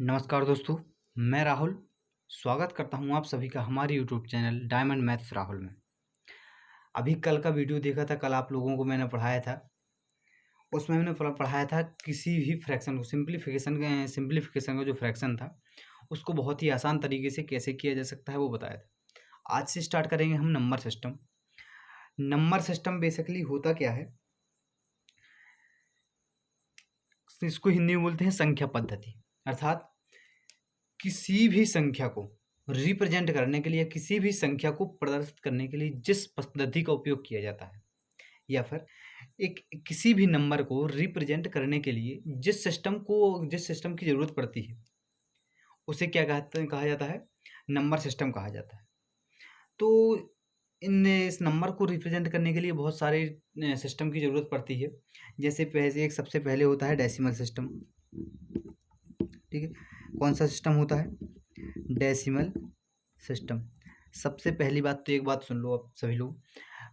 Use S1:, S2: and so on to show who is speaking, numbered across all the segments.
S1: नमस्कार दोस्तों, मैं राहुल स्वागत करता हूं आप सभी का हमारे YouTube channel diamond maths Rahul में। अभी कल का वीडियो देखा था, कल आप लोगों को मैंने पढ़ाया था। उसमें मैंने पढ़ाया था किसी भी फ्रैक्शन को सिंप्लीफिकेशन का जो फ्रैक्शन था उसको बहुत ही आसान तरीके से कैसे किया जा सकता है वो बताया था। आज से स्टार्ट करेंगे हम number system. Number system basically होता क्या है, इसको हिंदी में बोलते हैं संख्या पद्धति। अर्थात किसी भी संख्या को रिप्रेजेंट करने के लिए, किसी भी संख्या को प्रदर्शित करने के लिए जिस पद्धति का उपयोग किया जाता है, या फिर एक किसी भी नंबर को रिप्रेजेंट करने के लिए जिस सिस्टम की जरूरत पड़ती है उसे क्या कहा जाता है, नंबर सिस्टम कहा जाता है। तो इस नंबर को रिप्रेजेंट करने के लिए बहुत सारे सिस्टम की जरूरत पड़ती है। जैसे सबसे पहले होता है डेसिमल सिस्टम। ठीक है, कौन सा सिस्टम होता है? Decimal system. सबसे पहली बात तो एक बात सुन लो आप सभी लोग,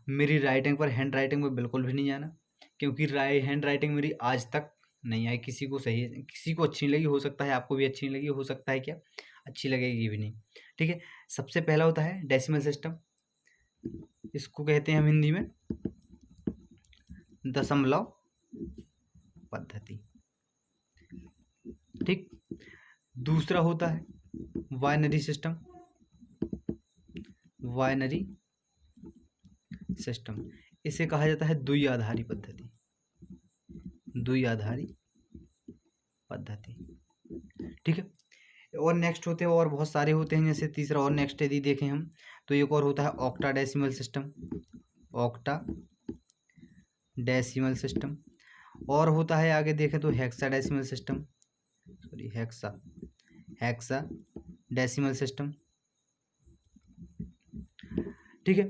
S1: मेरी राइटिंग पर हैंड राइटिंग में बिल्कुल भी नहीं आना, क्योंकि हैंड राइटिंग मेरी आज तक नहीं आई। किसी को सही, किसी को अच्छी नहीं लगी, हो सकता है आपको भी अच्छी नहीं लगी, हो सकता है क्या अच्छी लगेगी भी नहीं। ठीक है, सबसे पहला होता है डेसिमल सिस्टम। इसको कहते हैं हम हिंदी में दशमलव पद्धति। ठीक, दूसरा होता है बाइनरी सिस्टम। बाइनरी सिस्टम इसे कहा जाता है द्विआधारी पद्धति। द्विआधारी पद्धति। ठीक है, और नेक्स्ट होते हैं, और बहुत सारे होते हैं। जैसे तीसरा और नेक्स्ट यदि देखें हम तो एक और होता है ऑक्टाडेसिमल सिस्टम। ऑक्टाडेसिमल सिस्टम। और होता है आगे देखें तो hexadecimal system, sorry hexadecimal system. ठीक है,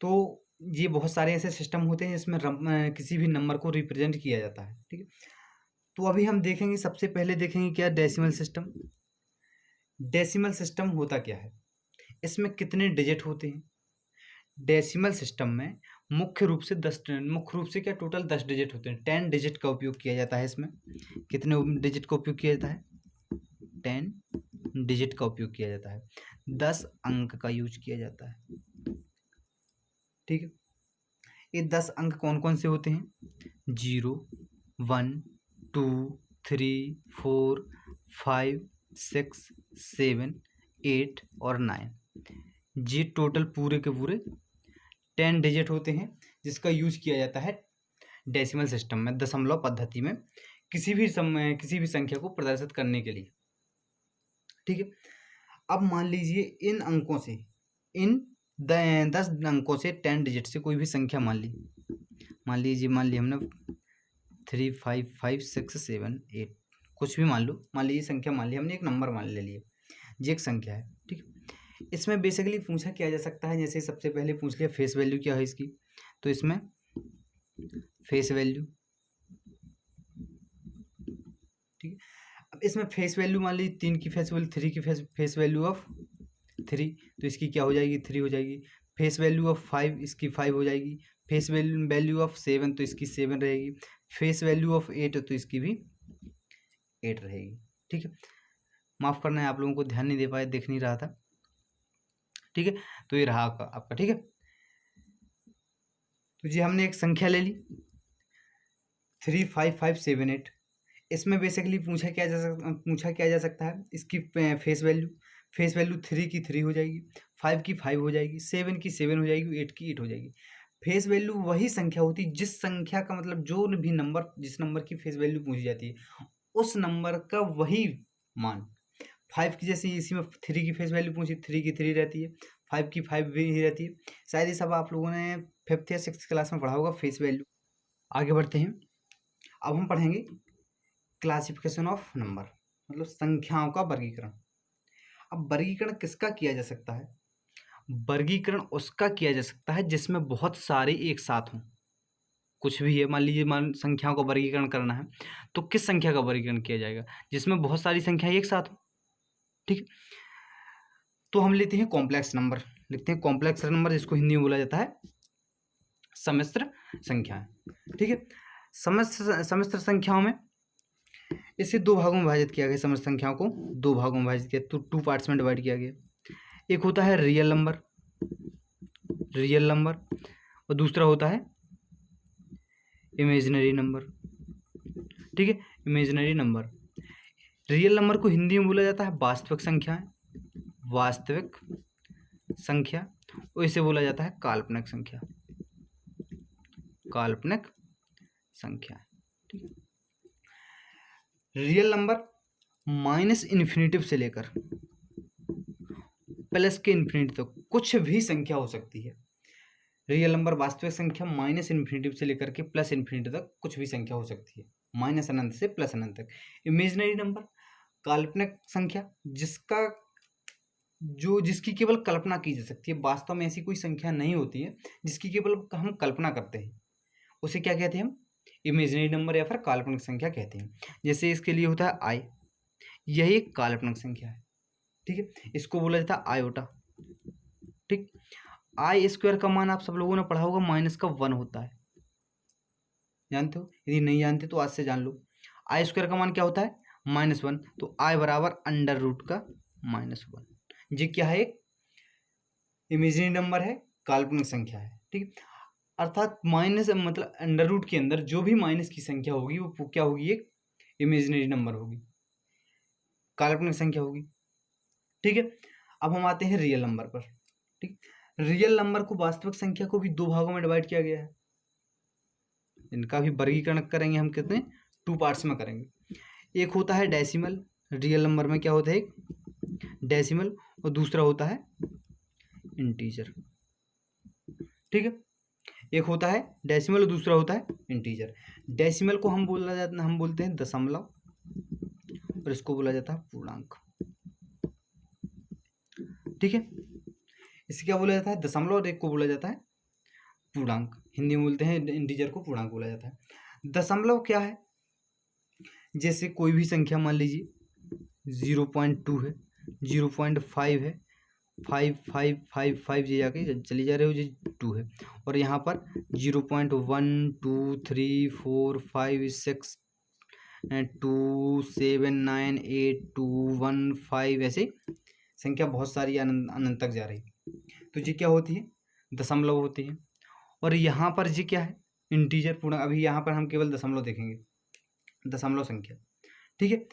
S1: तो ये बहुत सारे ऐसे सिस्टम होते हैं जिसमें किसी भी नंबर को रिप्रेजेंट किया जाता है। ठीक है, तो अभी हम देखेंगे, सबसे पहले देखेंगे क्या डेसिमल सिस्टम। डेसिमल सिस्टम होता क्या है, इसमें कितने डिजिट होते हैं? डेसिमल सिस्टम में मुख्य रूप से क्या टोटल 10 डिजिट होते हैं। 10 डिजिट का उपयोग किया जाता है इसमें। कितने डिजिट का उपयोग किया जाता है? 10 डिजिट का उपयोग किया जाता है। 10 अंक का यूज किया जाता है। ठीक है, ये 10 अंक कौन कौन से होते हैं? 0, 1, 2, 3, 4, 5, 6, 7, 8 और 9। ये टोटल पूरे के पूरे 10 डिजिट होते हैं जिसका यूज किया जाता है डेसिमल सिस्टम में, दशमलव पद्धति में, किसी भी संख्या को प्रदर्शित करने के लिए। ठीक है, अब मान लीजिए इन अंकों से, इन 10 अंकों से 10 डिजिट से कोई भी संख्या मान ली हमने 3, 5, 5, 6, 7, 8, कुछ भी मान लीजिए संख्या मान ली हमने, एक नंबर मान ले लिए, ये एक संख्या है। ठीक है, इसमें बेसिकली पूछा क्या जा सकता है, जैसे सबसे पहले पूछ लिया फेस वैल्यू क्या है इसकी, तो इसमें फेस वैल्यू। ठीक है, अब इसमें फेस वैल्यू मान ली 3 की फेस वैल्यू, 3 की फेस वैल्यू ऑफ 3, तो इसकी क्या हो जाएगी? 3 हो जाएगी। फेस वैल्यू ऑफ 5, इसकी 5 हो जाएगी। फेस वैल्यू ऑफ 7, तो इसकी 7 रहेगी। फेस वैल्यू ऑफ 8, तो इसकी भी 8 रहेगी। ठीक है, माफ़ करना है, आप लोगों को ध्यान नहीं दे पाए, देख नहीं रहा था। ठीक है, तो ये रहा आपका। ठीक है, तो जी हमने एक संख्या ले ली 3, 5, 5, 7, 8। इसमें बेसिकली पूछा क्या जा सकता है, इसकी फेस वैल्यू 3 की 3 हो जाएगी, 5 की 5 हो जाएगी, 7 की 7 हो जाएगी, 8 की 8 हो जाएगी। फेस वैल्यू वही संख्या होती है जिस संख्या का मतलब जो भी नंबर, जिस नंबर की फेस वैल्यू पूछी जाती है उस नंबर का वही मान। 5 की जैसे इसी में 3 की फेस वैल्यू पूछी, 3 की 3 रहती है, 5 की 5 भी रहती है। शायद ये सब आप लोगों ने 5th या 6th क्लास में पढ़ा होगा फेस वैल्यू। आगे बढ़ते हैं, अब हम पढ़ेंगे क्लासिफिकेशन ऑफ नंबर, मतलब संख्याओं का वर्गीकरण। अब वर्गीकरण किसका किया जा सकता है? वर्गीकरण उसका किया जा सकता है जिसमें बहुत सारे एक साथ हों। कुछ भी है, मान लीजिए संख्याओं का वर्गीकरण करना है तो किस संख्या का वर्गीकरण किया जाएगा? जिसमें बहुत सारी संख्याएं एक साथ हो। ठीक, तो हम लेते हैं कॉम्प्लेक्स नंबर, लिखते हैं कॉम्प्लेक्स नंबर, जिसको हिंदी में बोला जाता है सम्मिश्र संख्याएं। ठीक है, सम्मिश्र संख्याओं में इसे दो भागों में विभाजित किया गया, समस्त संख्याओं को दो भागों में विभाजित किया, तो टू पार्ट्स में डिवाइड किया गया। एक होता है रियल नंबर, रियल नंबर, और दूसरा होता है इमेजिनरी नंबर। ठीक है, इमेजिनरी नंबर। रियल नंबर को हिंदी में बोला जाता है वास्तविक संख्या, वास्तविक संख्या, और इसे बोला जाता है काल्पनिक संख्या, काल्पनिक संख्या। ठीक है, रियल नंबर माइनस इन्फिनिटिव से लेकर प्लस के इन्फिनिटी तक कुछ भी संख्या हो सकती है। रियल नंबर वास्तविक संख्या माइनस इन्फिनिटिव से लेकर के प्लस इन्फिनिटी तक कुछ भी संख्या हो सकती है, माइनस अनंत से प्लस अनंत तक। इमेजिनरी नंबर काल्पनिक संख्या, जिसकी केवल कल्पना की जा सकती है, वास्तव में ऐसी कोई संख्या नहीं होती है जिसकी केवल हम कल्पना करते हैं, उसे क्या कहते हैं हम? इमेजिनरी नंबर या फिर काल्पनिक संख्या कहते हैं। जैसे इसके लिए होता है आई, यही एक काल्पनिक संख्या है। ठीक है, इसको बोला जाता है आयोटा। ठीक, आई स्क्वायर का मान आप सब लोगों ने पढ़ा होगा, माइनस का 1 होता है, जानते हो? यदि नहीं जानते तो आज से जान लो। आई स्क्वायर का मान क्या होता है? -1, तो आई बराबर अंडर रूट का -1। ये क्या है? एक इमेजिनरी नंबर है, काल्पनिक संख्या है। ठीक, अर्थात माइनस मतलब अंडर रूट के अंदर जो भी माइनस की संख्या होगी वो क्या होगी? एक इमेजिनरी नंबर होगी, काल्पनिक संख्या होगी। ठीक है, अब हम आते हैं रियल नंबर पर। ठीक, रियल नंबर को वास्तविक संख्या को भी दो भागों में डिवाइड किया गया है। इनका भी वर्गीकरण करेंगे हम, कितने? 2 पार्ट्स में करेंगे। एक होता है डेसिमल, रियल नंबर में क्या होता है? एक डेसिमल, और दूसरा होता है इंटीजर। ठीक है, एक होता है डेसिमल और दूसरा होता है इंटीजर। डेसिमल को हम बोलते हैं दशमलव, और इसको बोला जाता है पूर्णांक। ठीक है, इसे क्या बोला जाता है? दशमलव, और एक को बोला जाता है पूर्णांक। हिंदी में बोलते हैं इंटीजर को पूर्णांक बोला जाता है। दशमलव क्या है? जैसे कोई भी संख्या मान लीजिए 0.2 है, 0.5 है, 5 ये जाके चली जा रहे हो, जी 2 है, और यहाँ पर 0.1 2 3 4 5 6 2 7 9 8 2 1 5 ऐसे संख्या बहुत सारी अनंत तक जा रही, तो ये क्या होती है? दशमलव होती है। और यहाँ पर ये क्या है? इंटीजर पूर्ण। अभी यहाँ पर हम केवल दशमलव देखेंगे, दशमलव संख्या। ठीक है,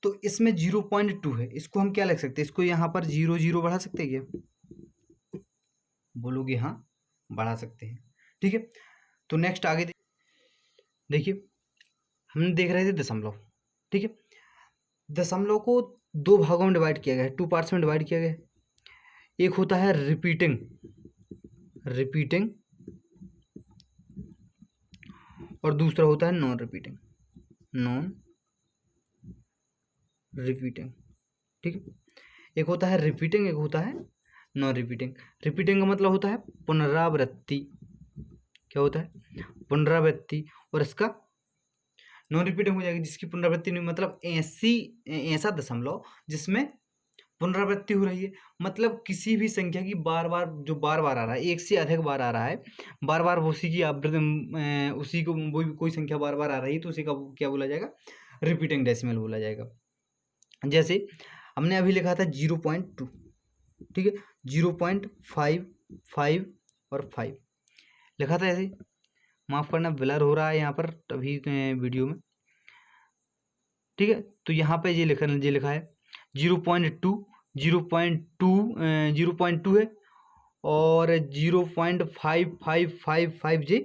S1: तो इसमें 0.2 है, इसको हम क्या लिख सकते हैं? इसको यहाँ पर 0 बढ़ा सकते हैं क्या? बोलोगे हाँ, बढ़ा सकते हैं। ठीक है, तो नेक्स्ट आगे देखिए, हम देख रहे थे दशमलव। ठीक है, दशमलव को दो भागों में डिवाइड किया गया है, 2 पार्ट्स में डिवाइड किया गया है। एक होता है रिपीटिंग, और दूसरा होता है नॉन रिपीटिंग, ठीक है, एक होता है रिपीटिंग, एक होता है नॉन रिपीटिंग। रिपीटिंग का मतलब होता है पुनरावृत्ति। क्या होता है? पुनरावृत्ति। और इसका नॉन रिपीटिंग हो जाएगी जिसकी पुनरावृत्ति नहीं, मतलब ऐसा दशमलव जिसमें पुनरावृत्ति हो रही है, मतलब किसी भी संख्या की बार बार आ रहा है, एक से अधिक बार आ रहा है, बार बार उसी की आवृत्ति, उसी को कोई संख्या बार बार आ रही है, तो उसी का क्या बोला जाएगा? रिपीटिंग डेसिमल बोला जाएगा। जैसे हमने अभी लिखा था 0.2, ठीक है, 0.5 5 और 5 लिखा था ऐसे। माफ़ करना, ब्लर हो रहा है यहाँ पर अभी वीडियो में। ठीक है, तो यहाँ पे ये लिखा है 0.2 0.2 है, और 0.5555 जे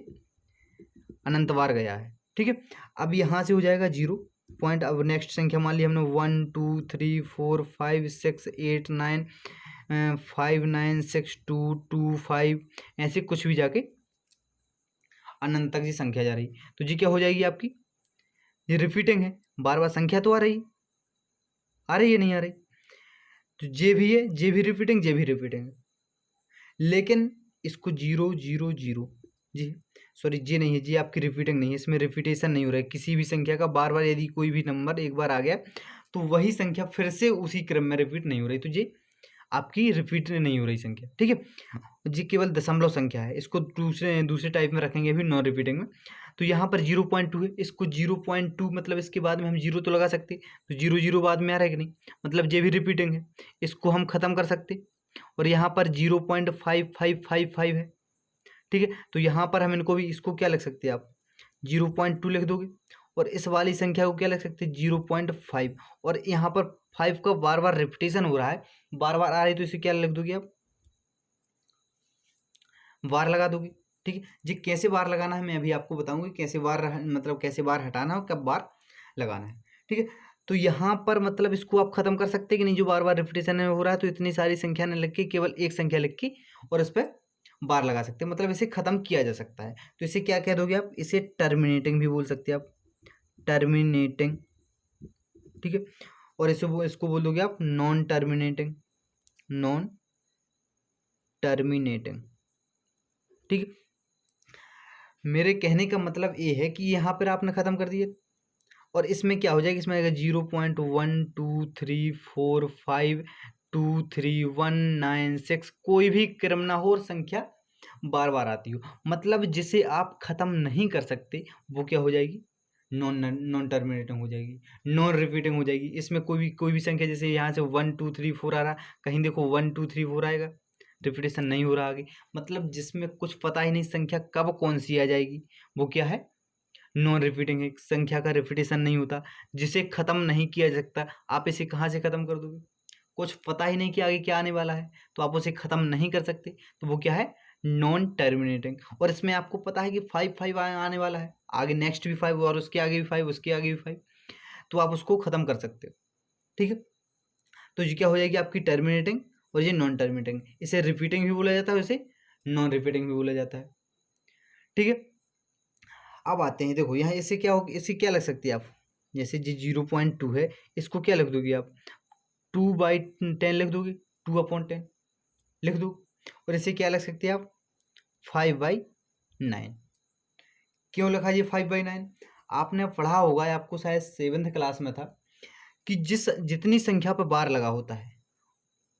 S1: अनंत बार गया है। ठीक है, अब यहाँ से हो जाएगा 0 पॉइंट। अब नेक्स्ट संख्या मान ली हमने 1 2 3 4 5 6 8 9 5 9 6 2 2 5 ऐसे कुछ भी जाके अनंत तक ये संख्या जा रही, तो ये क्या हो जाएगी आपकी? ये रिपीटिंग है, बार बार संख्या तो आ रही है नहीं आ रही, तो जे भी है, जे भी रिपीटिंग, जे भी रिपीटिंग, लेकिन इसको 0 0 0 जी सॉरी, जे नहीं है, जी आपकी रिपीटिंग नहीं है, इसमें रिपीटेशन नहीं हो रहा है किसी भी संख्या का। बार बार यदि कोई भी नंबर एक बार आ गया तो वही संख्या फिर से उसी क्रम में रिपीट नहीं हो रही, तो ये आपकी रिपीट नहीं हो रही संख्या। ठीक है, जी केवल दशमलव संख्या है, इसको दूसरे टाइप में रखेंगे अभी नॉन रिपीटिंग में। तो यहाँ पर 0.2 है, इसको 0.2 मतलब इसके बाद में हम जीरो तो लगा सकते, तो जीरो जीरो बाद में आ रहा है कि नहीं, मतलब ये भी रिपीटिंग है, इसको हम खत्म कर सकते। और यहाँ पर 0.5555 है, ठीक है। तो यहाँ पर हम इनको भी, इसको क्या लिख सकते हैं आप, 0.2 लिख दोगे, और इस वाली संख्या को क्या लिख सकते हैं, 0.5। और यहाँ पर 5 का बार बार रिपीटेशन हो रहा है, बार बार आ रही है, तो इसे क्या लिख दोगे आप, बार लगा दोगे, ठीक है। जी कैसे बार लगाना है मैं अभी आपको बताऊंगी, कैसे बार मतलब कैसे बार हटाना है और कब बार लगाना है, ठीक है। तो यहाँ पर मतलब इसको आप खत्म कर सकते हैं कि नहीं, जो बार बार रिपीटेशन हो रहा है, तो इतनी सारी संख्या न लिख के केवल एक संख्या लिख के और इस पर बार लगा सकते हैं, मतलब इसे खत्म किया जा सकता है। तो इसे क्या कह दोगे आप, इसे टर्मिनेटिंग भी बोल सकते हैं आप, टर्मिनेटिंग, ठीक है। और इसे इसको बोल दोगे आप नॉन टर्मिनेटिंग, नॉन टर्मिनेटिंग, ठीक है। मेरे कहने का मतलब ये है कि यहाँ पर आपने खत्म कर दिया, और इसमें क्या हो जाएगा, इसमें आएगा 0.123452319 कोई भी क्रम ना हो और संख्या बार बार आती हो, मतलब जिसे आप खत्म नहीं कर सकते वो क्या हो जाएगी, नॉन टर्मिनेटिंग हो जाएगी, नॉन रिपीटिंग हो जाएगी। इसमें कोई भी संख्या, जैसे यहाँ से 1 2 3 4 आ रहा, कहीं देखो 1 2 3 4 आएगा, रिपीटेशन नहीं हो रहा आगे, मतलब जिसमें कुछ पता ही नहीं संख्या कब कौन सी आ जाएगी, वो क्या है, नॉन रिपीटिंग है, संख्या का रिपीटेशन नहीं होता, जिसे खत्म नहीं किया जा सकता। आप इसे कहाँ से खत्म कर दोगे, कुछ पता ही नहीं कि आगे क्या आने वाला है, तो आप उसे खत्म नहीं कर सकते, तो वो क्या है, नॉन टर्मिनेटिंग। और इसमें आपको पता है कि 5 आने वाला है, आगे नेक्स्ट भी 5 और उसके आगे भी 5, उसके आगे भी 5, तो आप उसको खत्म कर सकते हो, ठीक है। तो ये क्या हो जाएगी आपकी टर्मिनेटिंग, और ये नॉन टर्मिनेटिंग, इसे रिपीटिंग भी बोला जाता है, इसे नॉन रिपीटिंग भी बोला जाता है, ठीक है। अब आते हैं, देखो यहाँ इससे क्या हो, इससे क्या लग सकती है आप, जैसे जी 0.2 है, इसको क्या लिख दोगे आप, 2/10 लिख दोगे, 2/10 लिख दो। और इसे क्या लग सकती है आप, 5/9। क्यों लिखा ये 5/9, आपने पढ़ा होगा, आपको शायद 7th क्लास में था, कि जितनी संख्या पर बार लगा होता है,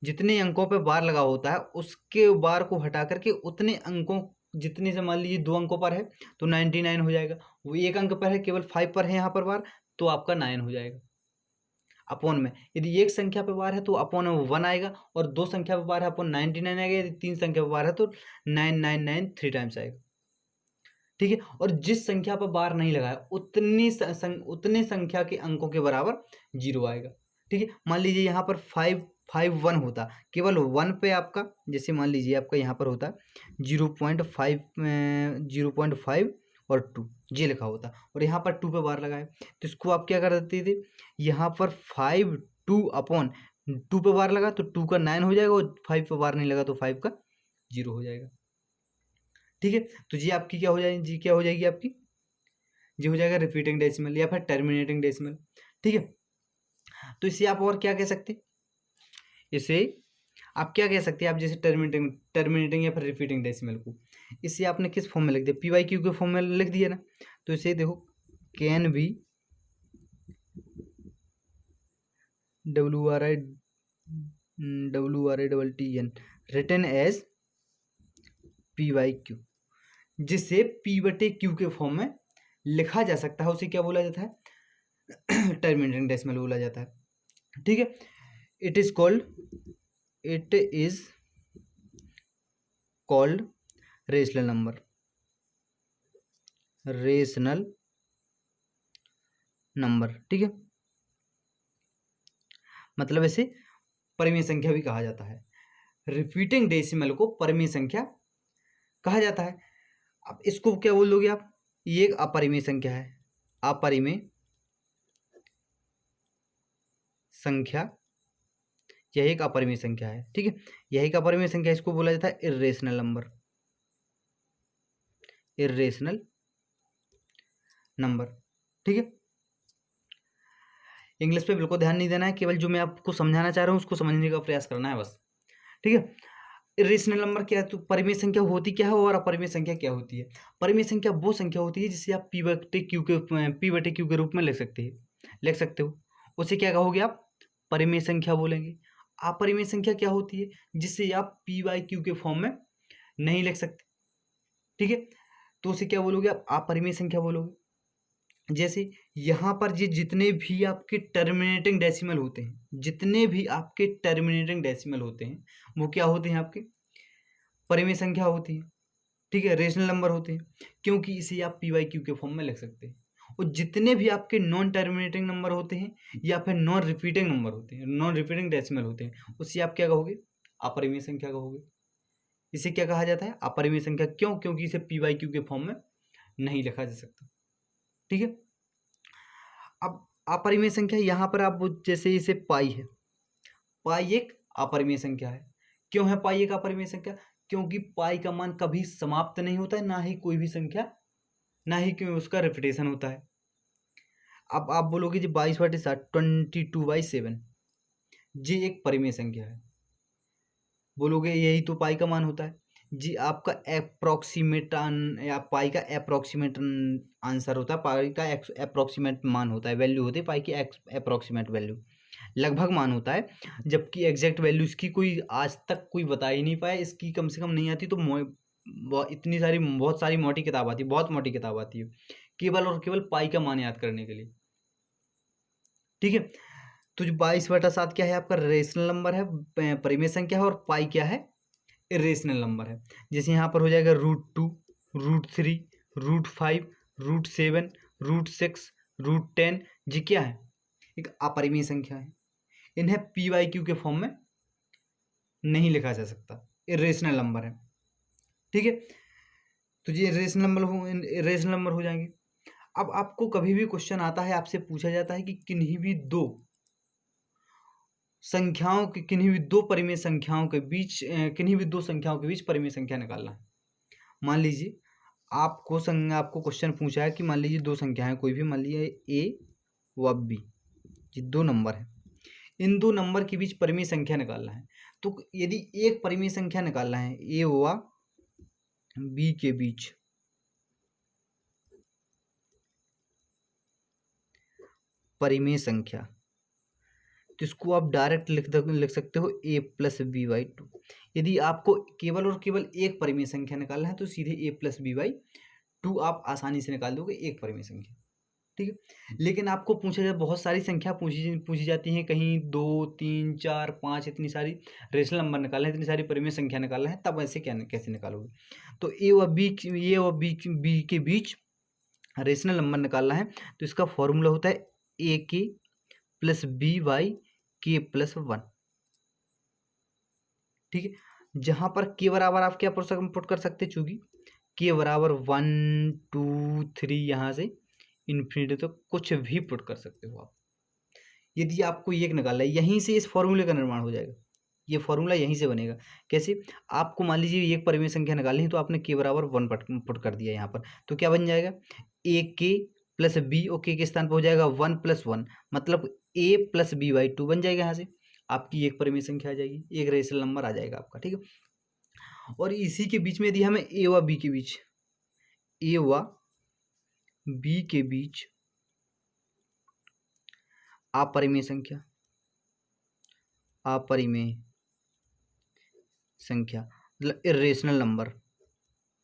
S1: जितने अंकों पे बार लगा होता है, उसके बार को हटा करके उतने अंकों, जितने से मान लीजिए 2 अंकों पर है तो 99 हो जाएगा, वो 1 अंक पर है, केवल 5 पर है यहाँ पर बार, तो आपका 9 हो जाएगा। अपॉन में यदि एक संख्या पे बार है तो अपॉन में 1 आएगा, और 2 संख्या पे बार है अपॉन 99 आएगा, यदि 3 संख्या पे बार है तो 999 3 टाइम्स आएगा, ठीक है। और जिस संख्या पर बार नहीं लगा है उतने संख्या के अंकों के बराबर 0 आएगा, ठीक है। मान लीजिए यहाँ पर 551 होता, केवल 1 पे आपका, जैसे मान लीजिए आपका यहाँ पर होता 0.5 और 2 ये लिखा होता, और यहाँ पर 2 पे बार लगा है, तो इसको आप क्या कर देते थे, यहाँ पर 5 2 पे बार लगा तो 2 का 9 हो जाएगा, और 5 पे बार नहीं लगा तो 5 का 0 हो जाएगा, ठीक है। तो जी आपकी क्या हो जाएगी, जी क्या हो जाएगी आपकी, जी हो जाएगा रिपीटिंग डेसिमल या फिर टर्मिनेटिंग डेसिमल, ठीक है। तो इसे आप और क्या कह सकते, इसे आप क्या कह सकते हैं, आप जैसे टर्मिनेटिंग या फिर रिपीटिंग डेसिमल को, इसे आपने किस फॉर्म में लिख दिया, PYQ के फॉर्म में लिख दिया ना, तो इसे देखो, can be WRITTEN written as PYQ, जिसे P/Q के फॉर्म में लिखा जा सकता है, उसे क्या बोला जाता है, टर्मिनेटिंग डेसिमल बोला जाता है, ठीक है। It is called rational number, ठीक है, मतलब इसे परिमेय संख्या भी कहा जाता है, रिपीटिंग डेसिमल को परिमेय संख्या कहा जाता है। अब इसको क्या बोल दोगे आप, ये एक अपरिमेय संख्या है, अपरिमेय संख्या, यह एक अपरिमेय संख्या है, ठीक है, यह एक अपरिमेय संख्या, इसको बोला जाता है इर्रेशनल नंबर, ठीक है। इंग्लिश पे बिल्कुल ध्यान नहीं देना है, केवल जो मैं आपको समझाना चाह रहा हूँ उसको समझने का प्रयास करना है बस, ठीक है। इरेशनल नंबर क्या है, तो परिमेय संख्या होती क्या है और अपरिमेय संख्या क्या होती है। परिमेय संख्या वो संख्या होती है जिसे आप P/Q के रूप में लिख सकते हो, उसे क्या कहोगे आप, परिमेय संख्या बोलेंगे। अपरिमेय संख्या क्या होती है, जिसे आप P/Q के फॉर्म में नहीं लिख सकते, ठीक है। तो उसे क्या बोलोगे आप? अपरिमेय संख्या बोलोगे। जैसे यहाँ पर ये जितने भी आपके टर्मिनेटिंग डेसिमल होते हैं, जितने भी आपके टर्मिनेटिंग डेसिमल होते हैं, वो क्या होते हैं? आपके परिमेय संख्या होती है। ठीक है, रेशनल नंबर होते हैं, क्योंकि इसे आप पी वाई क्यू के फॉर्म में लिख सकते हैं। और जितने भी आपके नॉन टर्मिनेटिंग नंबर होते हैं या फिर नॉन रिपीटिंग नंबर होते हैं, नॉन रिपीटिंग डेसिमल होते हैं, उसे आप क्या कहोगे? अपरिमेय संख्या कहोगे। इसे क्या कहा जाता है? अपरिमेय संख्या। क्यों? क्योंकि इसे पी वाई क्यू के फॉर्म में नहीं लिखा जा सकता। ठीक है, अब अपरिमेय संख्या यहाँ पर आप जैसे इसे पाई है, पाई एक अपरिमेय संख्या है। क्यों है पाई एक अपरिमेय संख्या? क्योंकि पाई का मान कभी समाप्त नहीं होता है, ना ही कोई भी संख्या, ना ही कोई उसका रिपीटेशन होता है। अब आप बोलोगे जी 22/7 22/7 जी एक परिमेय संख्या है, बोलोगे यही तो पाई का मान होता है। जी आपका अप्रोक्सीमेट या पाई का अप्रोक्सीमेट आंसर होता है, पाई का अप्रोक्सीमेट मान होता है, वैल्यू होती है पाई की अप्रोक्सीमेट वैल्यू, लगभग मान होता है। जबकि एग्जैक्ट वैल्यू इसकी कोई आज तक कोई बता ही नहीं पाया, इसकी कम से कम नहीं आती तो इतनी सारी बहुत सारी मोटी किताब आती है, बहुत मोटी किताब आती है केवल और केवल पाई का मान याद करने के लिए। ठीक है, तो जो 22/7 क्या है? आपका रेशनल नंबर है, परिमेय संख्या है, और पाई क्या है? इरेशनल नंबर है। जैसे यहाँ पर हो जाएगा √2, √3, √5, √7, √6, √10। जी क्या है? एक अपरिमेय संख्या है। इन्हें पी वाई क्यू के फॉर्म में नहीं लिखा जा सकता, इरेशनल नंबर है। ठीक है, तो ये इरेशनल नंबर हो जाएंगे। अब आपको कभी भी क्वेश्चन आता है, आपसे पूछा जाता है कि किन्हीं भी दो संख्याओं के, किन्हीं भी दो परिमेय संख्याओं के बीच किन्हीं भी दो संख्याओं के बीच परिमेय संख्या निकालना है। मान लीजिए आपको क्वेश्चन पूछा है कि मान लीजिए दो संख्याएं कोई भी, मान लीजिए ए व बी, ये दो नंबर है, इन दो नंबर के बीच परिमेय संख्या निकालना है। तो यदि एक परिमेय संख्या निकालना है ए व बी के बीच, परिमेय संख्या, तो इसको आप डायरेक्ट लिख सकते हो a+b/2। यदि आपको केवल और केवल एक परिमेय संख्या निकालना है तो सीधे a+b/2 आप आसानी से निकाल दोगे, एक परिमेय संख्या। ठीक है, लेकिन आपको पूछा जाए, बहुत सारी संख्या पूछी जाती हैं, कहीं 2 3 4 5 इतनी सारी रेशनल नंबर निकालना है, इतनी सारी परिमेय संख्या निकालना है, तब ऐसे कैसे निकालोगे? तो ए और बी के बीच रेशनल नंबर निकालना है, तो इसका फॉर्मूला होता है a+b/k+1। ठीक है, जहां पर के बराबर आप क्या पुट कर सकते हैं? चूंकि के बराबर 1 2 3 यहाँ से इन्फिनिटी तो कुछ भी पुट कर सकते हो आप। यदि आपको एक निकालना है, यहीं से इस फॉर्मूले का निर्माण हो जाएगा, ये फॉर्मूला यहीं से बनेगा। कैसे? आपको मान लीजिए एक परिमेय संख्या निकालनी है, तो आपने के बराबर 1 पुट कर दिया यहाँ पर, तो क्या बन जाएगा? a+b, और के स्थान पर हो जाएगा 1+1, मतलब a+b/2 बन जाएगा। यहाँ से आपकी एक परिमेय संख्या आ जाएगी, एक रेशनल नंबर आ जाएगा आपका। ठीक है, और इसी के बीच में यदि हमें ए व बी के बीच, ए व बी के बीच अपरिमेय संख्या, अपरिमेय संख्या मतलब इरेशनल नंबर।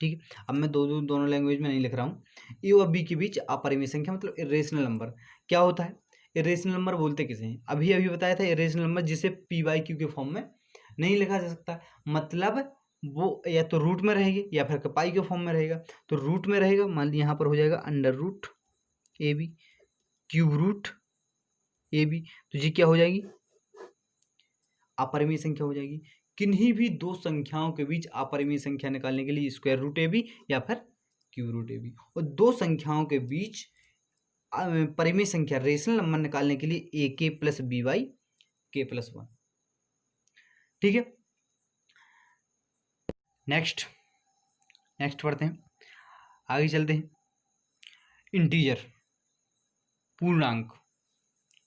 S1: ठीक है, अब मैं दोनों लैंग्वेज में नहीं लिख रहा हूँ। ए और बी के बीच अपरिमेय संख्या मतलब इरेशनल नंबर क्या होता है? इरेशनल नंबर बोलते किसे हैं? अभी अभी बताया था, इरेशनल नंबर जिसे पी वाई क्यू के फॉर्म में नहीं लिखा जा सकता, मतलब वो या तो रूट में रहेगी या फिर पाई के फॉर्म में रहेगा। तो रूट में रहेगा, मान लीजिए यहाँ पर हो जाएगा √AB, क्यूब रूट AB, तो जी क्या हो जाएगी? अपरिमेय संख्या हो जाएगी। किन्हीं भी दो संख्याओं के बीच अपरिमेय संख्या निकालने के लिए √AB या फिर क्यूब√AB, और दो संख्याओं के बीच परिमेय संख्या रेशनल नंबर निकालने के लिए ak+b/k+1। ठीक है, नेक्स्ट पढ़ते हैं, आगे चलते हैं। इंटीजर, पूर्णांक।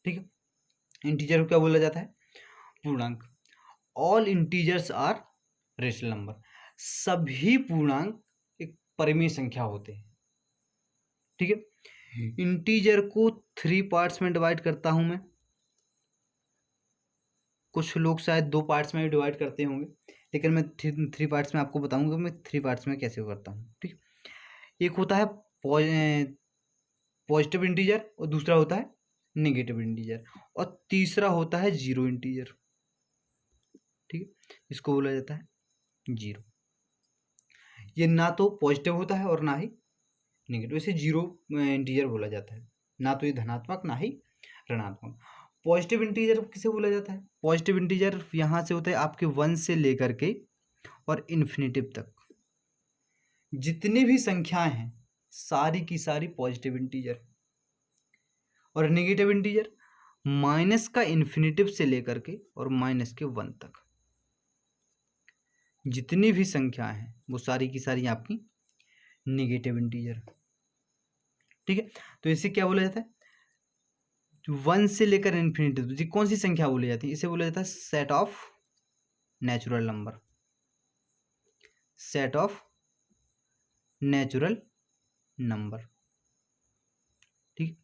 S1: ठीक है, इंटीजर को क्या बोला जाता है? पूर्णांक। All integers are rational number, सभी पूर्णांक एक परिमेय संख्या होते हैं। ठीक है, इंटीजर को 3 पार्ट्स में डिवाइड करता हूं मैं, कुछ लोग शायद 2 पार्ट्स में भी डिवाइड करते होंगे, लेकिन मैं 3 पार्ट्स में आपको बताऊंगा मैं 3 पार्ट्स में कैसे करता हूँ। ठीक है, एक होता है पॉजिटिव इंटीजर और दूसरा होता है नेगेटिव इंटीजर, और तीसरा होता है जीरो इंटीजर। ठीक है, इसको बोला जाता है जीरो। ये ना तो पॉजिटिव होता है और ना ही नेगेटिव, इसे जीरो इंटीजर बोला जाता है। ना तो ये धनात्मक ना ही ऋणात्मक। पॉजिटिव इंटीजर किसे बोला जाता है? पॉजिटिव इंटीजर यहाँ से होता है आपके 1 से लेकर के और इन्फिनिटिव तक जितनी भी संख्याएं हैं सारी की सारी पॉजिटिव इंटीजर। और नेगेटिव इंटीजर माइनस का इन्फिनिटिव से लेकर के और माइनस के 1 तक जितनी भी संख्याएं हैं वो सारी की सारी आपकी नेगेटिव इंटीजर। ठीक है, तो इसे क्या बोला जाता है? 1 से लेकर इन्फिनिटी जी कौन सी संख्या बोली जाती है? इसे बोला जाता है set of natural number. Set of natural number. ठीक,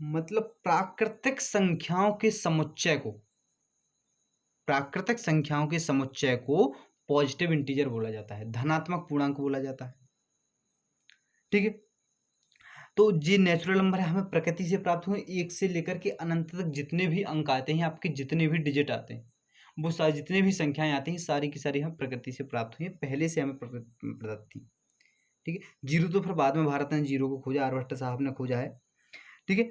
S1: मतलब प्राकृतिक संख्याओं के समुच्चय को, प्राकृतिक संख्याओं के समुच्चय को पॉजिटिव इंटीजर बोला जाता है, धनात्मक पूर्णांक बोला जाता है। ठीक है, तो ये नेचुरल नंबर है, हमें प्रकृति से प्राप्त हुए, 1 से लेकर के अनंत तक जितने भी अंक आते हैं, आपके जितने भी डिजिट आते हैं, वो सारी जितने भी संख्याएं आती हैं सारी की सारी हम प्रकृति से प्राप्त हुई हैं, पहले से हमें प्रदत्त थी। ठीक है, जीरो तो फिर बाद में भारत ने जीरो को खोजा, आर्यभट्ट साहब ने खोजा है। ठीक है,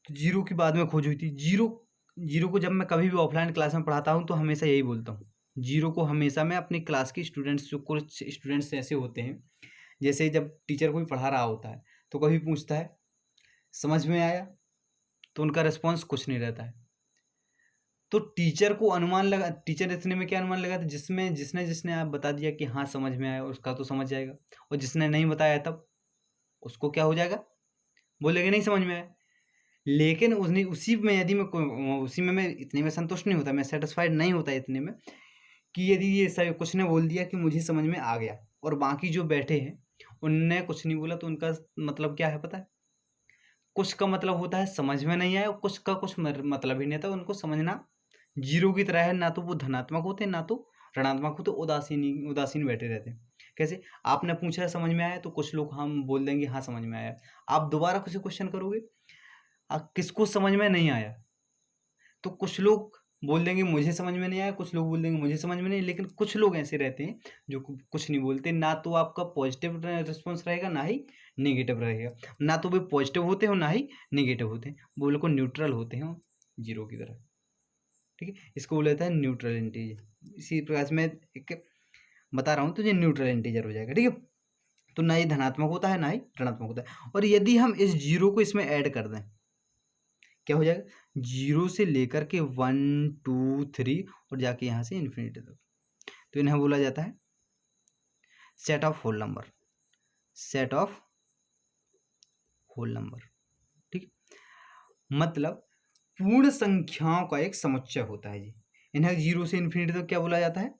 S1: तो जीरो की बाद में खोज हुई थी। जीरो को जब मैं कभी भी ऑफलाइन क्लास में पढ़ाता हूँ तो हमेशा यही बोलता हूँ, जीरो को हमेशा मैं अपनी क्लास के स्टूडेंट्स, जो कुछ स्टूडेंट्स ऐसे होते हैं, जैसे जब टीचर कोई पढ़ा रहा होता है तो कभी पूछता है समझ में आया, तो उनका रिस्पॉन्स कुछ नहीं रहता है। तो टीचर को अनुमान लगा, टीचर इतने में क्या अनुमान लगाता है, जिसने आप बता दिया कि हाँ समझ में आया, उसका तो समझ जाएगा, और जिसने नहीं बताया तब उसको क्या हो जाएगा, बोलेगा नहीं समझ में आया। लेकिन उसी में यदि मैं इतने में संतुष्ट नहीं होता, मैं सेटिस्फाइड नहीं होता इतने में कि यदि ये सब कुछ ने बोल दिया कि मुझे समझ में आ गया और बाकी जो बैठे हैं उनने कुछ नहीं बोला, तो उनका मतलब क्या है पता है? कुछ का मतलब होता है समझ में नहीं आया, कुछ का कुछ मतलब ही नहीं था, उनको समझना जीरो की तरह है, ना तो वो धनात्मक होते ना तो ऋणात्मक होते, उदासीन बैठे रहते। कैसे? आपने पूछा समझ में आया, तो कुछ लोग हम बोल देंगे हाँ समझ में आया। आप दोबारा किसी क्वेश्चन करोगे, किसको समझ में नहीं आया, तो कुछ लोग बोल देंगे मुझे समझ में नहीं आया, कुछ लोग बोल देंगे मुझे समझ में नहीं। लेकिन कुछ लोग ऐसे रहते हैं जो कुछ नहीं बोलते, ना तो आपका पॉजिटिव रिस्पॉन्स रहेगा ना ही नेगेटिव रहेगा, ना तो वे पॉजिटिव होते हैं ना ही नेगेटिव होते हैं, वो बिल्कुल न्यूट्रल होते हैं जीरो की तरह। ठीक है, इसको बोला जाता है न्यूट्रल इंटीजर। इसी प्रकार से मैं एक बता रहा हूँ तो ये न्यूट्रल इंटीजर हो जाएगा। ठीक है, तो ना ही धनात्मक होता है ना ही ऋणात्मक होता है। और यदि हम इस जीरो को इसमें ऐड कर दें, क्या हो जाएगा? जीरो से लेकर के 1 2 3 और जाके यहाँ से इन्फिनिटी तक, तो इन्हें बोला जाता है set of whole number. Set of whole number. ठीक, मतलब पूर्ण संख्याओं का एक समुच्चय होता है जी, इन्हें जीरो से इन्फिनिटी तक क्या बोला जाता है?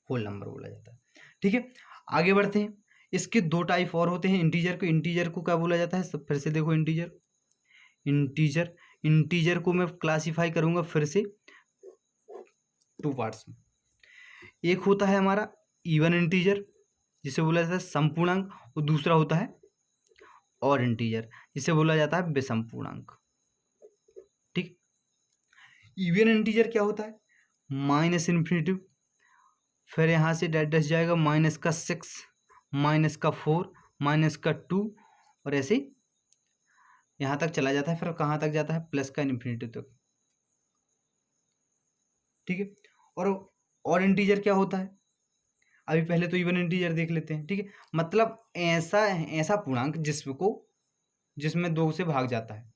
S1: होल नंबर बोला जाता है। ठीक है, आगे बढ़ते हैं। इसके दो टाइप और होते हैं इंटीजर को क्या बोला जाता है? सब फिर से देखो, इंटीजर को मैं क्लासिफाई करूंगा फिर से 2 पार्ट्स में। एक होता है हमारा इवन इंटीजर जिसे बोला जाता है सम पूर्णांक, और दूसरा होता है ऑड इंटीजर जिसे बोला जाता है विषम पूर्णांक। ठीक, इवन इंटीजर क्या होता है? माइनस इन्फिनिटी, फिर यहाँ से डैश जाएगा माइनस का 6, माइनस का 4, माइनस का 2, और ऐसे यहाँ तक चला जाता है। फिर कहाँ तक जाता है? प्लस का इन्फिनिटी तक। ठीक है, और ऑड इंटीजर क्या होता है? अभी पहले तो इवन इंटीजर देख लेते हैं। ठीक है, मतलब ऐसा पूर्णांक जिसमें 2 से भाग जाता है।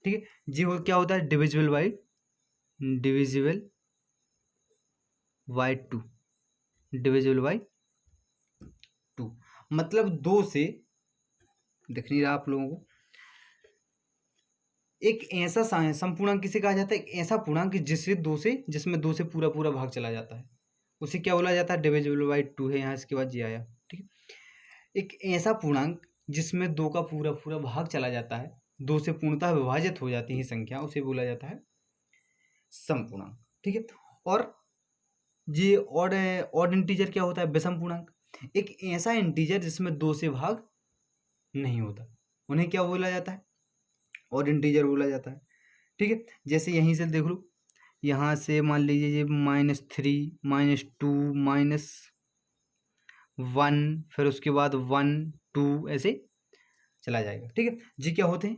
S1: ठीक है जी, वो क्या होता है? डिविजिबल बाई 2, डिविजिबल बाई 2, मतलब 2 से, दिख नहीं रहा आप लोगों को, एक ऐसा संपूर्णांक किसे कहा जाता है? एक ऐसा पूर्णांक जिसमें 2 से पूरा पूरा भाग चला जाता है, उसे क्या बोला जाता है? डिविजिबल बाई 2 है यहाँ, इसके बाद जी आया। ठीक है, एक ऐसा पूर्णांक जिसमें 2 का पूरा पूरा भाग चला जाता है, 2 से पूर्णतः विभाजित हो जाती है संख्या, उसे बोला जाता है समपूर्णांक। ठीक है, और ये ऑड इंटीजर क्या होता है? विषम पूर्णांक। एक ऐसा इंटीजर जिसमें 2 से भाग नहीं होता, उन्हें क्या बोला जाता है? ऑड इंटीजर बोला जाता है। ठीक है, जैसे यहीं से देख लो, यहाँ से मान लीजिए ये -3 -2 -1, फिर उसके बाद 1 2 ऐसे चला जाएगा। ठीक है, जी क्या होते हैं?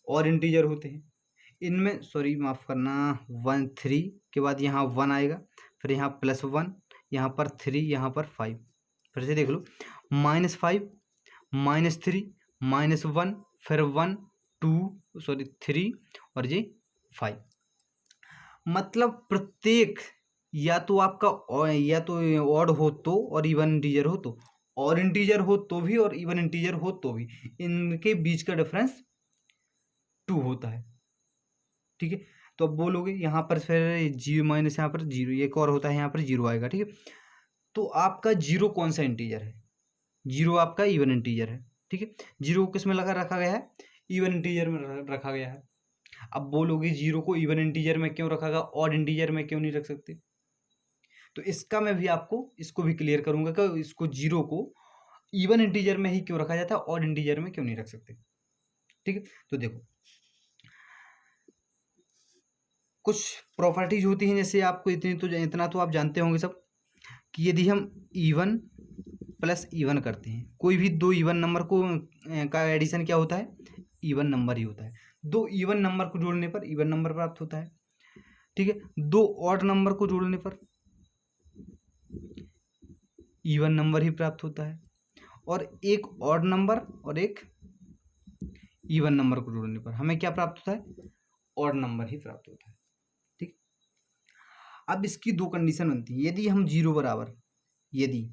S1: और इंटीजर होते हैं। इनमें सॉरी माफ़ करना, 1 3 के बाद यहाँ 1 आएगा, फिर यहाँ +1, यहाँ पर 3, यहाँ पर 5। फिर से देख लो, -5 -3 -1, फिर 1 2 सॉरी 3 और ये 5। मतलब प्रत्येक या तो आपका या तो ऑड हो तो और इवन इंटीजर हो तो, और इंटीजर हो तो भी और इवन इंटीजर हो तो भी, इनके बीच का डिफरेंस 2 होता है। ठीक है, तो अब बोलोगे यहाँ पर फिर जीरो माइनस यहाँ पर जीरो, एक और होता है यहाँ पर जीरो आएगा। ठीक है, तो आपका जीरो कौन सा इंटीजर है? जीरो आपका इवन इंटीजर है। ठीक है, जीरो को किस में लगा रखा गया है? इवन इंटीजर में रखा गया है। अब बोलोगे जीरो को इवन इंटीजर में क्यों रखा गया, ऑड इंटीजर में क्यों नहीं रख सकते? तो इसका मैं भी आपको इसको भी क्लियर करूंगा कि इसको जीरो को इवन इंटीजर में ही क्यों रखा जाता है, ऑड इंटीजर में क्यों नहीं रख सकते। ठीक है, तो देखो कुछ प्रॉपर्टीज होती हैं, जैसे आपको इतना तो आप जानते होंगे सब, कि यदि हम इवन प्लस इवन करते हैं, कोई भी दो इवन नंबर को का एडिशन क्या होता है? इवन नंबर ही होता है। दो इवन नंबर को जोड़ने पर इवन नंबर प्राप्त होता है। ठीक है, दो ऑड नंबर को जोड़ने पर इवन नंबर ही प्राप्त होता है, और एक ऑड नंबर और एक इवन नंबर को जोड़ने पर हमें क्या प्राप्त होता है? ऑड नंबर ही प्राप्त होता है। ठीक, अब इसकी दो कंडीशन बनती है। यदि हम जीरो बराबर, यदि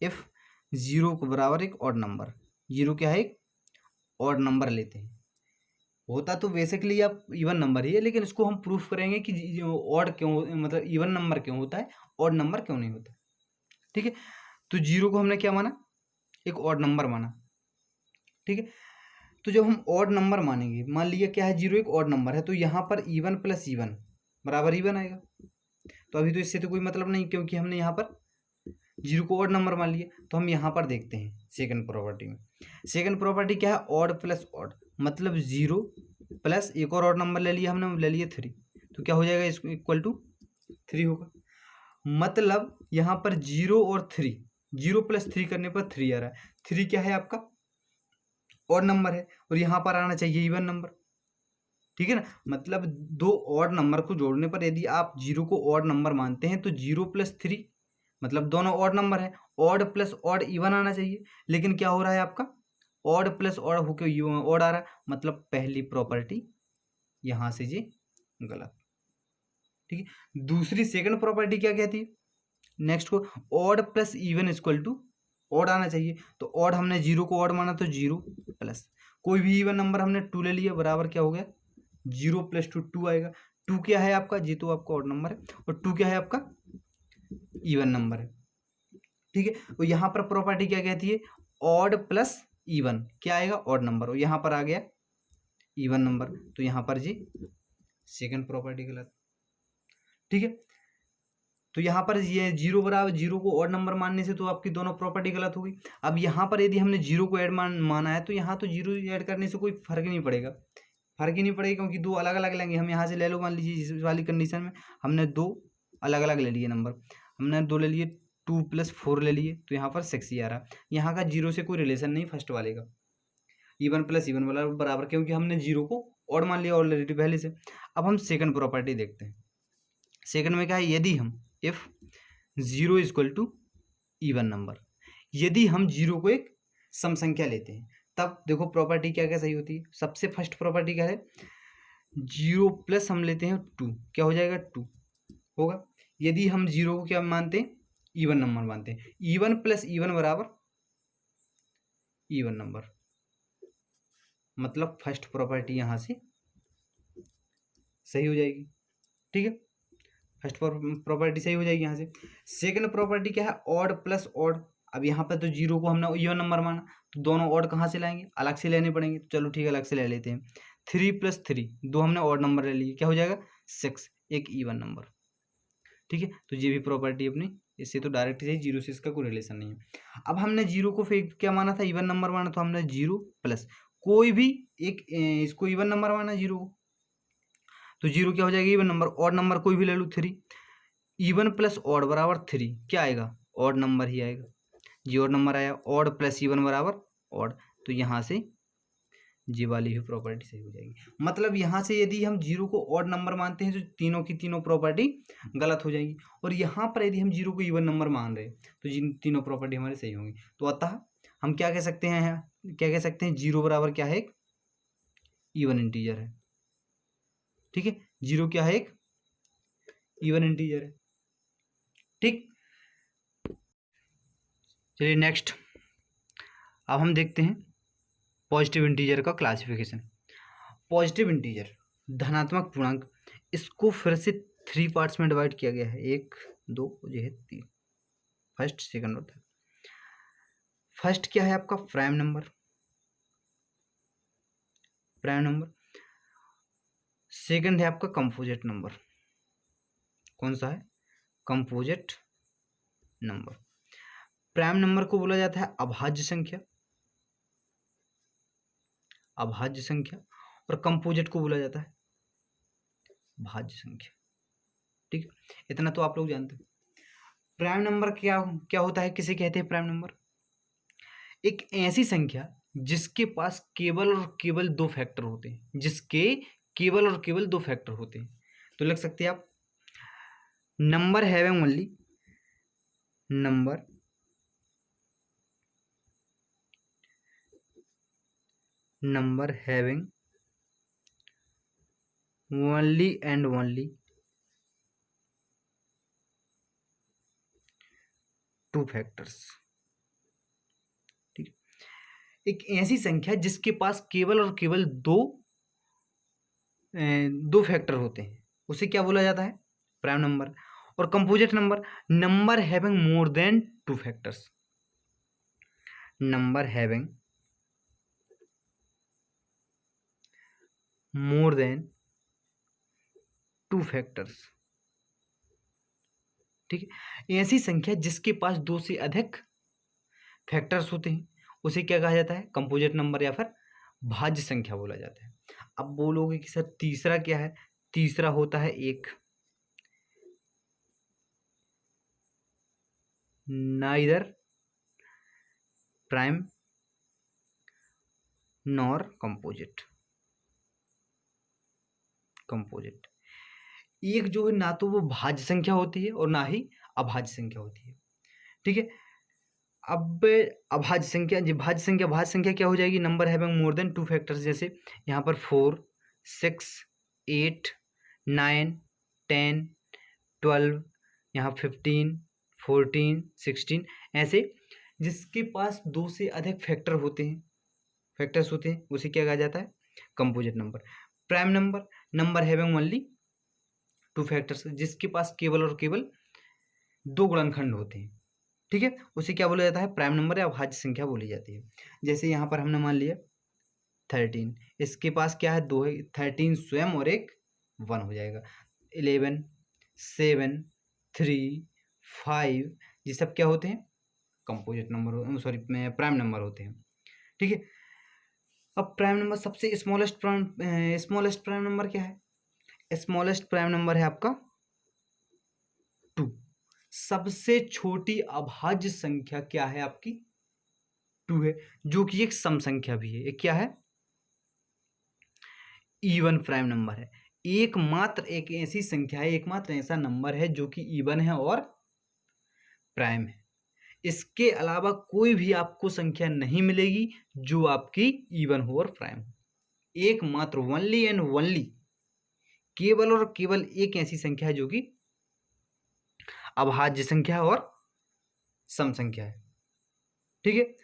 S1: इफ जीरो को बराबर एक ऑड नंबर, जीरो क्या है? एक ऑड नंबर लेते हैं, होता तो बेसिकली आप इवन नंबर ही है, लेकिन इसको हम प्रूफ करेंगे कि ऑड क्यों, मतलब इवन नंबर क्यों होता है, ऑड नंबर क्यों नहीं होता। ठीक है, तो जीरो को हमने क्या माना? एक ऑड नंबर माना। ठीक है, तो जब हम ऑड नंबर मानेंगे, मान लिया क्या है, जीरो एक ऑड नंबर है, तो यहाँ पर इवन प्लस इवन बराबर इवन आएगा। तो अभी तो इससे तो कोई मतलब नहीं, क्योंकि हमने यहाँ पर जीरो को ऑड नंबर मान लिया। तो हम यहाँ पर देखते हैं सेकंड प्रॉपर्टी में। सेकंड प्रॉपर्टी क्या है? ऑड प्लस ऑड, मतलब जीरो प्लस एक और ऑड नंबर ले लिया हमने, ले लिए 3, तो क्या हो जाएगा? इसको इक्वल टू 3 होगा। मतलब यहाँ पर जीरो और 3, जीरो प्लस 3 करने पर 3 आ रहा है। 3 क्या है? आपका ऑड नंबर है, और यहाँ पर आना चाहिए इवन नंबर। ठीक है ना, मतलब दो ऑड नंबर को जोड़ने पर यदि आप जीरो को ऑड नंबर मानते हैं तो जीरो प्लस 3 मतलब दोनों ऑड नंबर है, ऑड प्लस ऑड इवन आना चाहिए। लेकिन क्या हो रहा है आपका? ऑड प्लस ऑड होके ऑड आ रहा है, मतलब पहली प्रॉपर्टी यहाँ से जी गलत। ठीक है, दूसरी सेकंड प्रॉपर्टी क्या कहती है? नेक्स्ट को odd plus even equal to odd आना चाहिए। तो ऑड हमने जीरो को ऑड माना, तो जीरो प्लस कोई भी इवन नंबर हमने 2 ले लिया, बराबर क्या हो गया? जीरो प्लस 2 2 आएगा। 2 क्या है आपका? जी तो आपका ऑड नंबर है, और 2 क्या है आपका? इवन नंबर है। ठीक है, और यहाँ पर प्रॉपर्टी क्या कहती है? ऑड प्लस इवन क्या आएगा? ऑड नंबर, और यहाँ पर आ गया इवन नंबर, तो यहाँ पर जी सेकंड प्रॉपर्टी गलत। ठीक है, तो यहाँ पर ये जीरो बराबर जीरो को ऑड नंबर मानने से तो आपकी दोनों प्रॉपर्टी गलत हो गई। अब यहाँ पर यदि हमने जीरो को ऐड माना है, तो यहाँ तो जीरो ऐड करने से कोई फर्क नहीं पड़ेगा, फर्क ही नहीं पड़ेगा, क्योंकि दो अलग अलग लेंगे हम। यहाँ से ले लो, मान लीजिए इस वाली कंडीशन में हमने दो अलग अलग ले लिए नंबर, हमने दो ले लिए, 2 + 4 ले लिए, तो यहाँ पर 6 ही आ रहा। यहाँ का जीरो से कोई रिलेशन नहीं फर्स्ट वाले का, इवन प्लस इवन वाला बराबर, क्योंकि हमने जीरो को ऑड मान लिया ऑलरेडी पहले से। अब हम सेकंड प्रॉपर्टी देखते हैं। सेकंड में क्या है? यदि हम if zero equal to even number, यदि हम जीरो को एक सम संख्या लेते हैं, तब देखो प्रॉपर्टी क्या क्या सही होती है। सबसे फर्स्ट प्रॉपर्टी क्या है? जीरो प्लस हम लेते हैं 2, क्या हो जाएगा? 2 होगा। यदि हम जीरो को क्या मानते हैं? इवन नंबर मानते हैं। इवन प्लस इवन बराबर इवन नंबर, मतलब फर्स्ट प्रॉपर्टी यहाँ से सही हो जाएगी। ठीक है, फर्स्ट प्रॉपर्टी सही हो जाएगी यहाँ से। सेकंड प्रॉपर्टी क्या है? Odd plus odd. अब यहाँ पर तो जीरो को हमने इवन नंबर माना, तो दोनों ऑड कहाँ से लाएंगे? अलग से लेने पड़ेंगे। तो चलो ठीक है, अलग से ले लेते हैं। 3 + 3, दो हमने ऑड नंबर ले लिए, क्या हो जाएगा? 6, एक इवन नंबर। ठीक है, तो ये भी प्रॉपर्टी अपनी इससे तो डायरेक्ट ही जीरो से इसका कोई रिलेशन नहीं है। अब हमने जीरो को फिर क्या माना था, इवन नंबर माना, तो हमने जीरो प्लस कोई भी एक इसको इवन नंबर माना जीरो को, तो जीरो क्या हो जाएगा इवन नंबर। ऑड नंबर कोई भी ले लो 3, इवन प्लस ऑड बराबर 3, क्या आएगा ऑड नंबर ही आएगा। जी ऑड नंबर आया, ऑड प्लस इवन बराबर ऑड, तो यहाँ से जी वाली ही प्रॉपर्टी सही हो जाएगी। मतलब यहाँ से यदि हम जीरो को ऑड नंबर मानते हैं तो तीनों की तीनों प्रॉपर्टी गलत हो जाएगी, और यहाँ पर यदि हम जीरो को इवन नंबर मान रहे हैं तो जिन तीनों प्रॉपर्टी हमारी सही होंगी। तो अतः हम क्या कह सकते हैं यहाँ, क्या कह सकते हैं, जीरो बराबर क्या है, एक इवन इंटीजर है। ठीक है, जीरो क्या है, एक इवन इंटीजर है। ठीक, चलिए नेक्स्ट अब हम देखते हैं पॉजिटिव इंटीजर का क्लासिफिकेशन। पॉजिटिव इंटीजर धनात्मक पूर्णांक, इसको फिर से 3 पार्ट्स में डिवाइड किया गया है, 1 2 ये है 3, फर्स्ट सेकंड और थर्ड। फर्स्ट क्या है आपका prime number, prime number. Second है आपका कंपोजिट नंबर, कौन सा है, कंपोजिट नंबर। प्राइम नंबर को बोला जाता है अभाज्य संख्या, अभाज्य संख्या, और कंपोजिट को बोला जाता है भाज्य संख्या। ठीक है, इतना तो आप लोग जानते हैं। प्राइम नंबर क्या क्या होता है, किसे कहते हैं प्राइम नंबर, एक ऐसी संख्या जिसके पास केवल और केवल 2 फैक्टर होते हैं, जिसके केवल और केवल 2 फैक्टर होते हैं। तो लिख सकते हैं आप number having only, number number having only and only 2 factors. ठीक, एक ऐसी संख्या जिसके पास केवल और केवल दो फैक्टर होते हैं, उसे क्या बोला जाता है, प्राइम नंबर। और composite number, number having more than 2 factors, number having more than 2 factors. ठीक है, ऐसी संख्या जिसके पास 2 से अधिक फैक्टर्स होते हैं उसे क्या कहा जाता है, कंपोजिट नंबर या फिर भाज्य संख्या बोला जाता है। अब बोलोगे कि सर तीसरा क्या है, तीसरा होता है एक neither prime nor composite, composite. एक जो है ना तो वो भाज्य संख्या होती है और ना ही अभाज्य संख्या होती है। ठीक है, अब अभाज्य संख्या, जी भाज्य संख्या, भाज्य संख्या क्या हो जाएगी, number having more than 2 factors, जैसे यहाँ पर 4 6 8 9 10 12, यहाँ 15 14 16, ऐसे जिसके पास 2 से अधिक फैक्टर होते हैं, फैक्टर्स होते हैं, उसे क्या कहा जाता है, composite number. Prime number, number having only 2 factors, जिसके पास केवल और केवल 2 गुणनखंड होते हैं। ठीक है, उसे क्या बोला जाता है, प्राइम नंबर या भाज्य संख्या बोली जाती है। जैसे यहाँ पर हमने मान लिया 13, इसके पास क्या है, 2 है, 13 स्वयं और एक 1 हो जाएगा। 11 7 3 5, ये सब क्या होते हैं, composite number, sorry prime number होते हैं। ठीक है, अब प्राइम नंबर सबसे स्मॉलेस्ट प्राइम नंबर क्या है, स्मॉलेस्ट प्राइम नंबर है आपका 2। सबसे छोटी अभाज्य संख्या क्या है आपकी, 2 है, जो कि एक सम संख्या भी है। एक क्या है, इवन प्राइम नंबर है। एकमात्र एक ऐसी संख्या है, एकमात्र ऐसा नंबर है जो कि इवन है और प्राइम है। इसके अलावा कोई भी आपको संख्या नहीं मिलेगी जो आपकी इवन हो और प्राइम हो। एकमात्र ओनली एंड ओनली, केवल और केवल एक ऐसी संख्या है जो कि अभाज्य संख्या और सम संख्या है। ठीक है,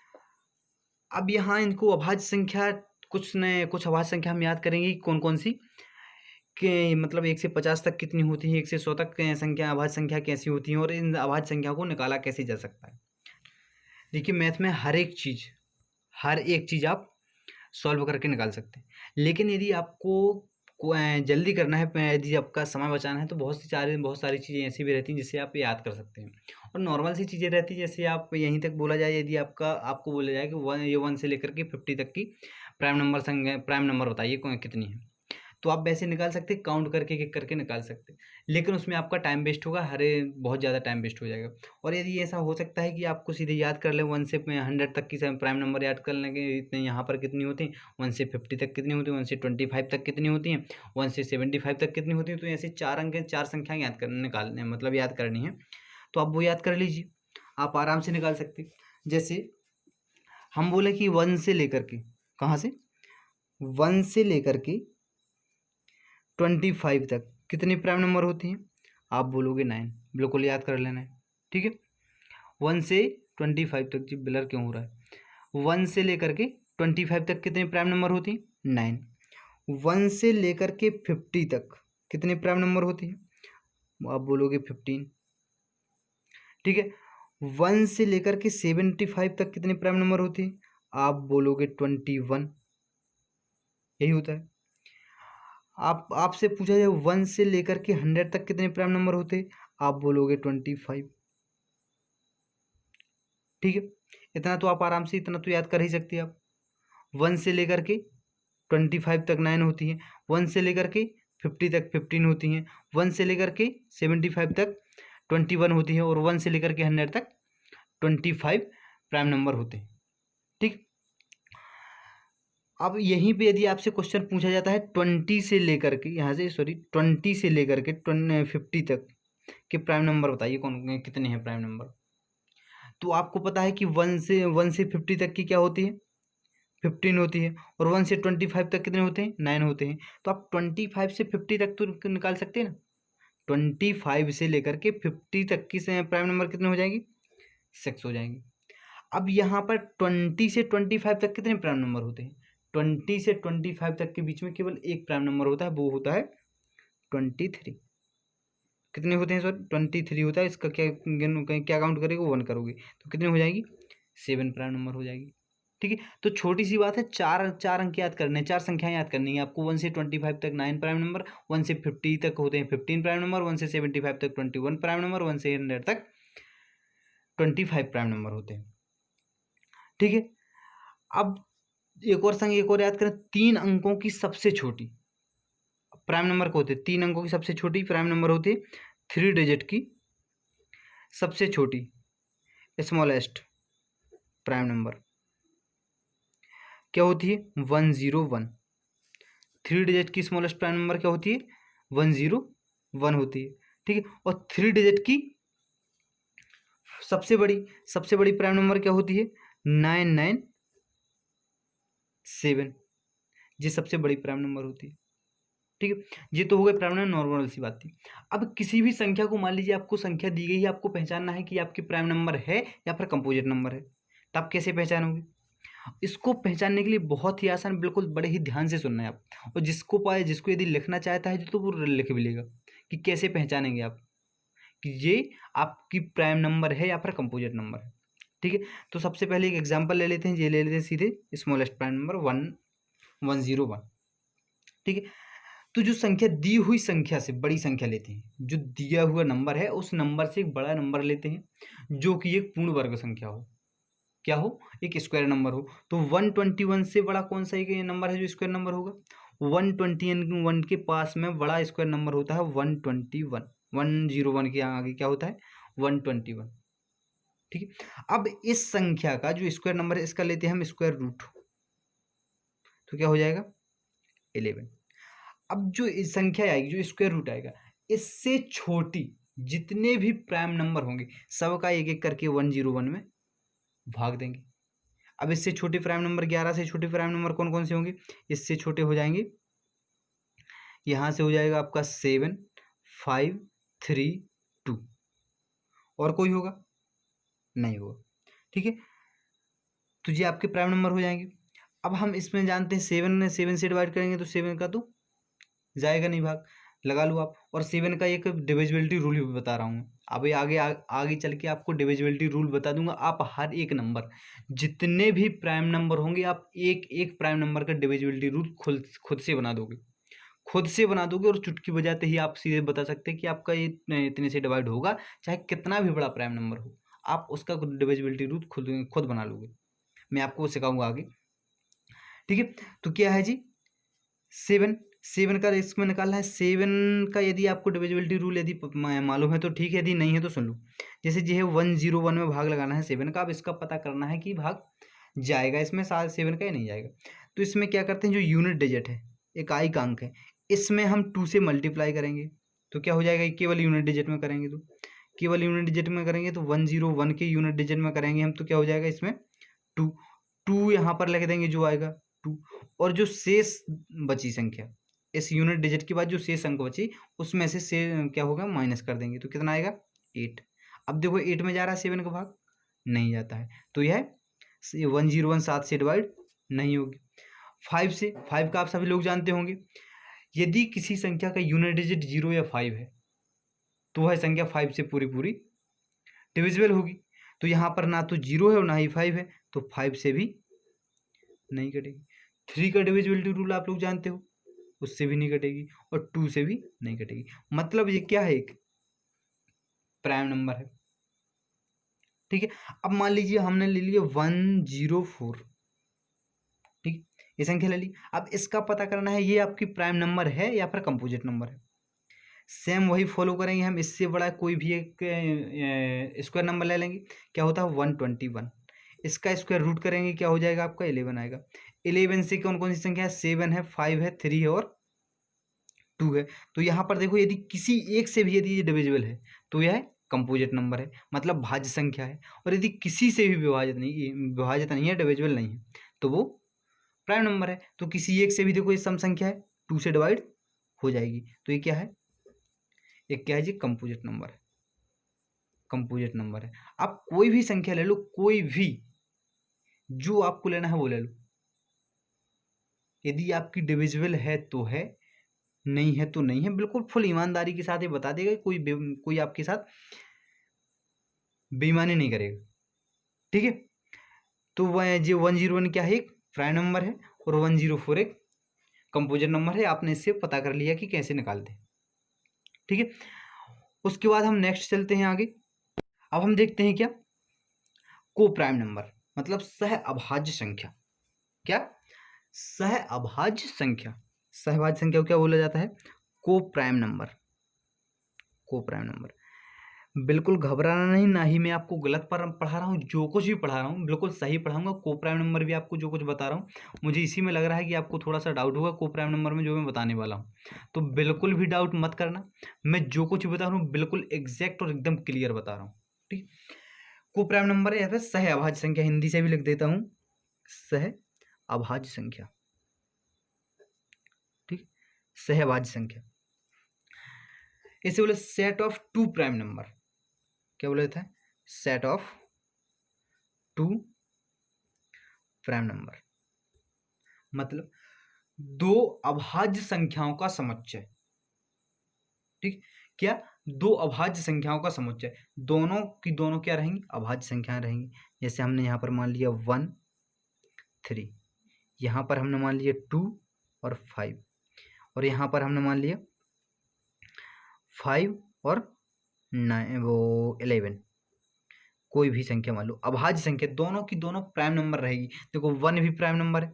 S1: अब यहाँ इनको अभाज्य संख्या कुछ अभाज्य संख्या हम याद करेंगे, कौन कौन सी, कि मतलब 1 से 50 तक कितनी होती है, 1 से 100 तक संख्या, अभाज्य संख्या कैसी होती है, और इन अभाज्य संख्या को निकाला कैसे जा सकता है। देखिए मैथ में हर एक चीज़ आप सॉल्व करके निकाल सकते हैं, लेकिन यदि आपको जल्दी करना है, यदि आपका समय बचाना है, तो बहुत सारी चीज़ें ऐसी भी रहती हैं जिसे आप याद कर सकते हैं। और नॉर्मल सी चीज़ें रहती हैं, जैसे आप यहीं तक बोला जाए, यदि आपको बोला जाए कि 1 से लेकर के 50 तक की प्राइम नंबर बताइए कितनी है, तो आप वैसे निकाल सकते हैं, काउंट करके एक करके निकाल सकते हैं, लेकिन उसमें आपका टाइम वेस्ट होगा, बहुत ज़्यादा टाइम वेस्ट हो जाएगा। और यदि ऐसा हो सकता है कि आपको सीधे याद कर ले 1 से 100 तक की प्राइम नंबर याद कर लेंगे, इतने यहाँ पर कितनी होती हैं, 1 से 50 तक कितनी होती है, 1 से 25 तक कितनी होती हैं, 1 से 75 तक कितनी होती हैं, तो ऐसे 4 संख्या याद करनी है, तो आप वो याद कर लीजिए, आप आराम से निकाल सकते। जैसे हम बोले कि 1 से लेकर के, कहाँ से, 1 से लेकर के 25 तक कितनी प्राइम नंबर होती हैं, आप बोलोगे 9, बिल्कुल याद कर लेना है, ठीक है। 1 से 25 तक, जी ब्लर क्यों हो रहा है, 1 से लेकर के 25 तक कितनी प्राइम नंबर होती हैं, 9। 1 से लेकर के 50 तक कितनी प्राइम नंबर होती है, आप बोलोगे 15, ठीक है। 1 से लेकर के 75 तक कितनी प्राइम नंबर होती है, आप बोलोगे 21, यही होता है। आपसे पूछा जाए 1 से लेकर के 100 तक कितने प्राइम नंबर होते हैं, आप बोलोगे 25, ठीक है। इतना तो आप आराम से, इतना तो याद कर ही सकते हैं आप। 1 से लेकर के 25 तक 9 होती हैं, 1 से लेकर के 50 तक 15 होती हैं, 1 से लेकर के 75 तक 21 होती है, और 1 से लेकर के 100 तक 25 प्राइम नंबर होते हैं, ठीक। अब यहीं पे यदि आपसे क्वेश्चन पूछा जाता है 20 से लेकर के, यहाँ से 20 से लेकर के 50 तक के प्राइम नंबर बताइए कितने हैं प्राइम नंबर, तो आपको पता है कि 1 से 50 तक की क्या होती है, 15 होती है, और 1 से 25 तक कितने होते हैं, 9 होते हैं। तो आप 25 से 50 तक तो निकाल सकते हैं ना, 25 से लेकर के 50 तक की प्राइम नंबर कितने हो जाएंगी, 6 हो जाएंगी। अब यहाँ पर 20 से 25 तक कितने प्राइम नंबर होते हैं, 20 से 25 तक के बीच में केवल एक प्राइम नंबर होता है, वो होता है 23। कितने होते हैं, सॉरी 23 होता है, इसका क्या काउंट करेगा, 1 करोगे तो कितने हो जाएगी, 7 प्राइम नंबर हो जाएगी, ठीक है। तो छोटी सी बात है, चार अंक याद करने, 4 संख्याएं याद करनी है आपको। 1 से 25 तक 9 प्राइम नंबर, 1 से 50 तक होते हैं 15 प्राइम नंबर, 1 से 75 तक 21 प्राइम नंबर, 1 से 100 तक 25 प्राइम नंबर होते हैं, ठीक है। अब एक और याद करें, 3 अंकों की सबसे छोटी प्राइम नंबर को होते हैं, 3 अंकों की सबसे छोटी प्राइम नंबर होती है, 3 डिजिट की सबसे छोटी स्मॉलेस्ट प्राइम नंबर क्या होती है, 101। 3 डिजिट की स्मॉलेस्ट प्राइम नंबर क्या होती है, 101 होती है, ठीक है। और 3 डिजिट की सबसे बड़ी प्राइम नंबर क्या होती है, 997, ये सबसे बड़ी प्राइम नंबर होती है, ठीक है। ये तो हो गए प्राइम नंबर, नॉर्मल सी बात थी। अब किसी भी संख्या को, मान लीजिए आपको संख्या दी गई है, आपको पहचानना है कि आपकी प्राइम नंबर है या फिर कंपोजिट नंबर है, तो आप कैसे पहचानोगे, इसको पहचानने के लिए बहुत ही आसान, बिल्कुल बड़े ही ध्यान से सुनना है आप, और जिसको यदि लिखना चाहता है तो वो लिख भी लेगा कि कैसे पहचानेंगे आप कि ये आपकी प्राइम नंबर है या फिर कंपोजिट नंबर है, ठीक है। तो सबसे पहले एक एग्जांपल ले लेते हैं, ये ले लेते हैं सीधे स्मॉलेस्ट प्राइम नंबर 101, ठीक है। तो जो संख्या दी हुई संख्या से बड़ी संख्या लेते हैं, जो दिया हुआ नंबर है उस नंबर से एक बड़ा नंबर लेते हैं जो कि एक पूर्ण वर्ग संख्या हो, क्या हो, एक स्क्वायर नंबर हो। तो 121 से बड़ा कौन सा एक नंबर है जो स्क्वायर नंबर होगा, 121 के पास में बड़ा स्क्वायर नंबर होता है 121, 101 के आगे क्या होता है 121, ठीक है। अब इस संख्या का जो स्क्वायर नंबर है इसका लेते हैं हम स्क्वायर रूट, तो क्या हो जाएगा 11। अब जो इस संख्या आएगी, जो स्क्वायर रूट आएगा, इससे छोटी जितने भी प्राइम नंबर होंगे सबका एक एक करके 101 में भाग देंगे। अब इससे छोटे प्राइम नंबर 11 से छोटे प्राइम नंबर कौन कौन से होंगे, इससे छोटे हो जाएंगे, यहाँ से हो जाएगा आपका 7, 5, 3, 2, और कोई होगा नहीं होगा, ठीक है। तो ये आपके प्राइम नंबर हो जाएंगे। अब हम इसमें जानते हैं 7 से डिवाइड करेंगे तो 7 का तो जाएगा नहीं भाग, लगा लो आप। और 7 का एक डिविजिबिलिटी रूल भी बता रहा हूँ, अभी आगे चल के आपको डिविजिबिलिटी रूल बता दूंगा। आप हर एक नंबर, जितने भी प्राइम नंबर होंगे, आप एक एक प्राइम नंबर का डिविजिबिलिटी रूल खुद से बना दोगे, खुद से बना दोगे और चुटकी बजाते ही आप सीधे बता सकते हैं कि आपका ये इतने से डिवाइड होगा, चाहे कितना भी बड़ा प्राइम नंबर हो, आप उसका डिविजिबिलिटी रूल खुद खुद बना लोगे। मैं आपको सिखाऊंगा आगे, ठीक है। तो क्या है जी, 7 का इसमें निकालना है। 7 का यदि आपको डिविजिबिलिटी रूल यदि मालूम है तो ठीक है, यदि नहीं है तो सुन लो। जैसे जो है 101 में भाग लगाना है 7 का, अब इसका पता करना है कि भाग जाएगा इसमें 7 का या नहीं जाएगा। तो इसमें क्या करते हैं, जो यूनिट डिजिट है, एक आई का अंक है, इसमें हम 2 से मल्टीप्लाई करेंगे तो क्या हो जाएगा, केवल यूनिट डिजिट में करेंगे तो केवल यूनिट डिजिट में करेंगे तो 101 के यूनिट डिजिट में करेंगे हम तो क्या हो जाएगा इसमें 2। 2 यहाँ पर लिख देंगे जो आएगा 2, और जो शेष बची संख्या इस यूनिट डिजिट के बाद जो शेष अंक बची उसमें से क्या होगा माइनस कर देंगे तो कितना आएगा 8। अब देखो 8 में जा रहा है 7 का भाग, नहीं जाता है, तो यह 101 7 से डिवाइड नहीं होगी। 5 से, 5 का आप सभी लोग जानते होंगे, यदि किसी संख्या का यूनिट डिजिट 0 या 5 है तो वह संख्या 5 से पूरी पूरी डिविजिबल होगी। तो यहाँ पर ना तो 0 है और ना ही 5 है, तो 5 से भी नहीं कटेगी। 3 का डिविजिबिलिटी रूल आप लोग जानते हो, उससे भी नहीं कटेगी, और 2 से भी नहीं कटेगी। मतलब ये क्या है, एक प्राइम नंबर है, ठीक है। अब मान लीजिए हमने ले लिया 104, ठीक, ये संख्या ले ली। अब इसका पता करना है ये आपकी प्राइम नंबर है या फिर कंपोजिट नंबर है। सेम वही फॉलो करेंगे हम, इससे बड़ा कोई भी एक स्क्वायर नंबर ले लेंगे, क्या होता है 121, इसका स्क्वायर रूट करेंगे क्या हो जाएगा आपका 11 आएगा। 11 से कौन कौन सी संख्या है, 7 है, 5 है, 3 है और 2 है। तो यहाँ पर देखो यदि किसी एक से भी यदि ये डिविजिबल है तो यह कंपोजिट नंबर है, मतलब भाज्य संख्या है। और यदि किसी से भी विभाजित नहीं है, डिविजिबल नहीं है, तो वो प्राइम नंबर है। तो किसी एक से भी देखो ये सम संख्या है, 2 से डिवाइड हो जाएगी, तो ये क्या है, एक क्या है जी, कंपोजिट नंबर है, कंपोजिट नंबर है। आप कोई भी संख्या ले लो, कोई भी, जो आपको लेना है वो ले लो, यदि आपकी डिविजिबल है तो है, नहीं है तो नहीं है, बिल्कुल फुल ईमानदारी के साथ ये बता देगा, कोई आपके साथ बेईमानी नहीं करेगा, ठीक है। तो वह जो 101 क्या है, एक प्राइम नंबर है, और 104 एक कंपोजिट नंबर है। आपने इससे पता कर लिया कि कैसे निकालते हैं, ठीक है। उसके बाद हम नेक्स्ट चलते हैं आगे। अब हम देखते हैं क्या, को प्राइम नंबर, मतलब सह अभाज्य संख्या। क्या, सह अभाज्य संख्या। सहभाज्य संख्या को क्या बोला जाता है, को प्राइम नंबर। को प्राइम नंबर, बिल्कुल घबराना नहीं, ना ही मैं आपको गलत पर पढ़ा रहा हूँ, जो कुछ भी पढ़ा रहा हूँ बिल्कुल सही पढ़ाऊंगा। को प्राइम नंबर भी आपको जो कुछ बता रहा हूँ, मुझे इसी में लग रहा है कि आपको थोड़ा सा डाउट होगा को प्राइम नंबर में जो मैं बताने वाला हूँ, तो बिल्कुल भी डाउट मत करना। मैं जो कुछ बता रहा हूँ बिल्कुल एग्जैक्ट और एकदम क्लियर बता रहा हूँ, ठीक। को प्राइम नंबर या फिर सह अभाज्य संख्या, हिंदी से भी लिख देता हूँ, सह अभाज्य संख्या, ठीक, सह अभाज्य संख्या। इसे बोले सेट ऑफ 2 प्राइम नंबर, क्या बोला जाता है, सेट ऑफ 2 प्राइम नंबर, मतलब 2 अभाज्य संख्याओं का समुच्चय, ठीक। क्या, 2 अभाज्य संख्याओं का समुच्चय, दोनों की दोनों क्या रहेंगी, अभाज्य संख्याएं रहेंगी। जैसे हमने यहाँ पर मान लिया 1 3, यहाँ पर हमने मान लिया 2 और 5, और यहाँ पर हमने मान लिया 5 और 9 वो 11, कोई भी संख्या मान लो अभाज्य संख्या, दोनों की दोनों प्राइम नंबर रहेगी। देखो 1 भी प्राइम नंबर है,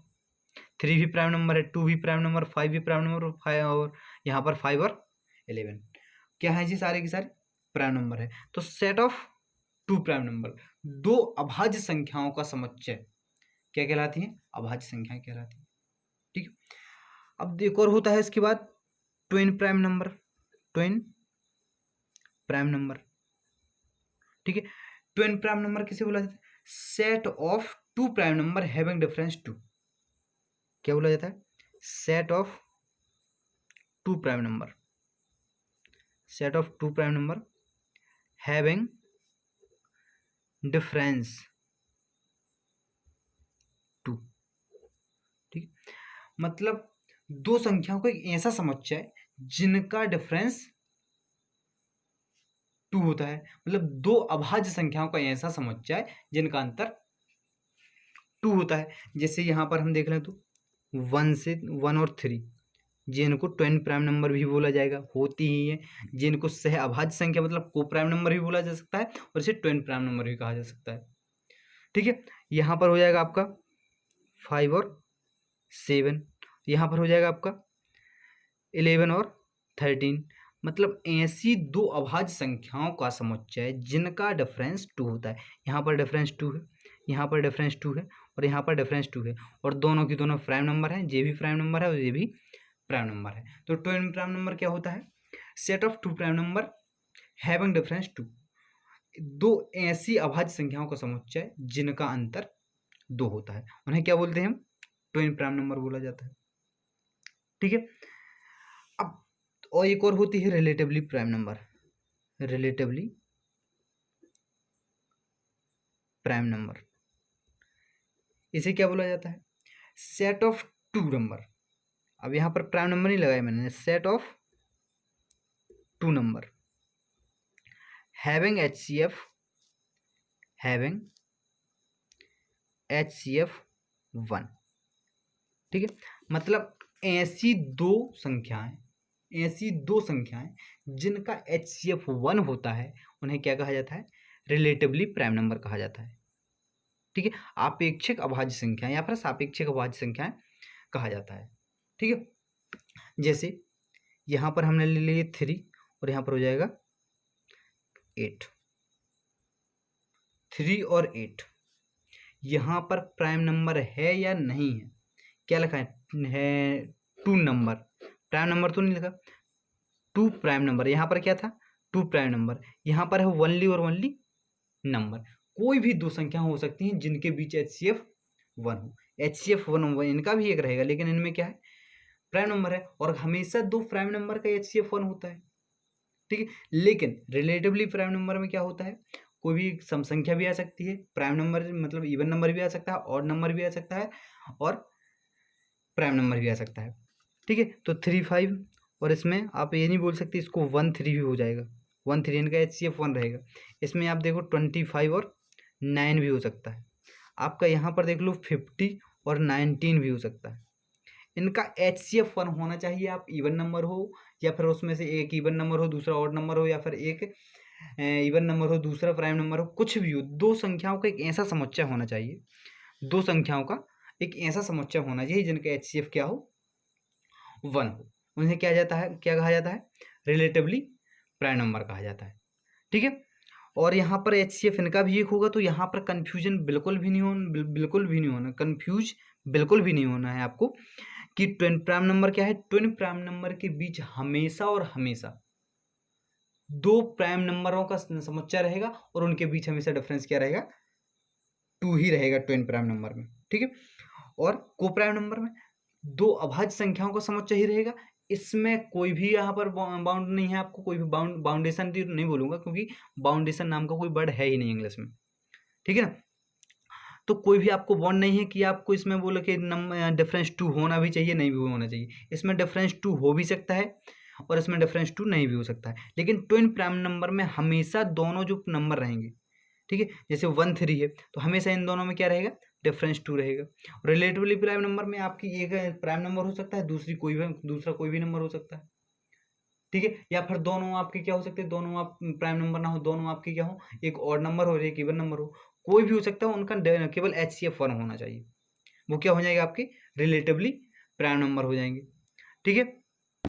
S1: 3 भी प्राइम नंबर है, 2 भी प्राइम नंबर, 5 भी प्राइम नंबर, और यहाँ पर 5 और 11 क्या है जी, सारे के सारे प्राइम नंबर है। तो सेट ऑफ 2 प्राइम नंबर, 2 अभाज्य संख्याओं का समुच्चय क्या कहलाती है, अभाज्य संख्याएं कहलाती है, ठीक। अब एक और होता है इसके बाद twin prime number, twin prime number, ठीक है। ट्विन प्राइम नंबर किसे बोला जाता है, set of 2 prime number having difference 2, क्या बोला जाता है, set of 2 prime number, set of 2 prime number having difference 2, ठीक। मतलब 2 संख्याओं का एक ऐसा समुच्चय जिनका डिफरेंस 2 होता है, मतलब 2 अभाज्य संख्याओं का ऐसा समुच्चय जिनका अंतर 2 होता है। जैसे यहाँ पर हम देख लें तो 1 और 3, जिनको ट्विन प्राइम नंबर भी बोला जाएगा, होती ही है। जिनको सह अभाज्य संख्या मतलब को प्राइम नंबर भी बोला जा सकता है और इसे ट्विन प्राइम नंबर भी कहा जा सकता है। ठीक है, यहाँ पर हो जाएगा आपका 5 और 7, यहाँ पर हो जाएगा आपका 11 और 13। मतलब ऐसी दो अभाज्य संख्याओं का समुच्चय जिनका डिफरेंस 2 होता है। यहाँ पर डिफरेंस 2 है, यहाँ पर डिफरेंस 2 है और यहाँ पर डिफरेंस 2 है, और दोनों की दोनों प्राइम नंबर हैं। ये भी प्राइम नंबर है और ये भी प्राइम नंबर है। तो ट्विन प्राइम नंबर क्या होता है? Set of two prime number having difference 2। दो ऐसी अभाज्य संख्याओं का समुच्चय जिनका अंतर 2 होता है, उन्हें क्या बोलते हैं हम? ट्विन प्राइम नंबर बोला जाता है। ठीक है, अब और एक और होती है relatively prime number. Relatively prime number, इसे क्या बोला जाता है? Set of two number. अब यहाँ पर प्राइम नंबर नहीं लगाया मैंने, set of two number having HCF 1। ठीक है, मतलब ऐसी दो संख्याएं जिनका HCF 1 होता है, उन्हें क्या कहा जाता है? रिलेटिवली प्राइम नंबर कहा जाता है। ठीक है, आपेक्षिक अभाज्य संख्या या फिर सापेक्षिक अभाज्य संख्याएं कहा जाता है। ठीक है, जैसे यहाँ पर हमने ले लिए 3 और यहाँ पर हो जाएगा 8। 3 और 8 यहाँ पर प्राइम नंबर है या नहीं है? क्या लिखा है? 2 नंबर, प्राइम नंबर तो नहीं लिखा। 2 प्राइम नंबर, यहाँ पर क्या था? 2 प्राइम नंबर। यहाँ पर है ओनली और ओनली नंबर। कोई भी दो संख्या हो सकती हैं जिनके बीच HCF 1 हो। HCF 1 इनका भी एक रहेगा, लेकिन इनमें क्या है? प्राइम नंबर है, और हमेशा दो प्राइम नंबर का HCF 1 होता है। ठीक है, लेकिन रिलेटिवली प्राइम नंबर में क्या होता है? कोई भी सम संख्या भी आ सकती है, प्राइम नंबर मतलब इवन नंबर भी आ सकता है, ऑड नंबर भी आ सकता है, और प्राइम नंबर भी आ सकता है। ठीक है, तो 3 5, और इसमें आप ये नहीं बोल सकते इसको 1 3 भी हो जाएगा। 1 3 इनका HCF 1 रहेगा। इसमें आप देखो 25 और 9 भी हो सकता है। आपका यहाँ पर देख लो 50 और 19 भी हो सकता है। इनका HCF 1 होना चाहिए। आप इवन नंबर हो, या फिर उसमें से एक इवन नंबर हो, दूसरा ऑड नंबर हो, या फिर एक इवन नंबर हो, दूसरा प्राइम नंबर हो, कुछ भी हो, दो संख्याओं का एक ऐसा समुच्चय होना चाहिए, दो संख्याओं का एक ऐसा समुच्चय होना चाहिए जिनका HCF क्या हो? 1 हो। उन्हें क्या जाता है, क्या कहा जाता है? रिलेटिवली प्राइम नंबर कहा जाता है। ठीक है, और यहाँ पर HCF इनका भी एक होगा, तो यहाँ पर कंफ्यूजन बिल्कुल भी नहीं होना, बिल्कुल भी नहीं होना, कंफ्यूज बिल्कुल भी नहीं होना है आपको कि ट्विन प्राइम नंबर क्या है। ट्विन प्राइम नंबर के बीच हमेशा और हमेशा दो प्राइम नंबरों का समुच्चय रहेगा, और उनके बीच हमेशा डिफरेंस क्या रहेगा? 2 ही रहेगा ट्विन प्राइम नंबर में। ठीक है, और को प्राइम नंबर में दो अभाज्य संख्याओं का समुच्चय ही रहेगा। इसमें कोई भी यहाँ पर बाउंड नहीं है, आपको कोई भी बाउंडेशन नहीं बोलूंगा, क्योंकि बाउंडेशन नाम का कोई वर्ड है ही नहीं इंग्लिश में। ठीक है ना, तो कोई भी आपको बॉन्ड नहीं है कि आपको इसमें बोले कि डिफरेंस 2 होना भी चाहिए, नहीं भी होना चाहिए। इसमें डिफरेंस 2 हो भी सकता है और इसमें डिफरेंस 2 नहीं भी हो सकता है, लेकिन ट्विन प्राइम नंबर में हमेशा दोनों जो नंबर रहेंगे, ठीक है, जैसे 1 3 है तो हमेशा इन दोनों में क्या रहेगा? डिफरेंस 2 रहेगा। रिलेटिवली प्राइम नंबर में आपकी एक प्राइम नंबर हो सकता है, दूसरा कोई भी नंबर हो सकता है। ठीक है, या फिर दोनों आपके क्या हो सकते हैं? दोनों आप प्राइम नंबर ना हो, दोनों आपके क्या हो? एक ऑड नंबर हो, एक इवन नंबर हो, कोई भी हो सकता है। उनका केवल HCF 1 होना चाहिए, वो क्या हो जाएगा? आपके रिलेटिवली प्राइम नंबर हो जाएंगे। ठीक है,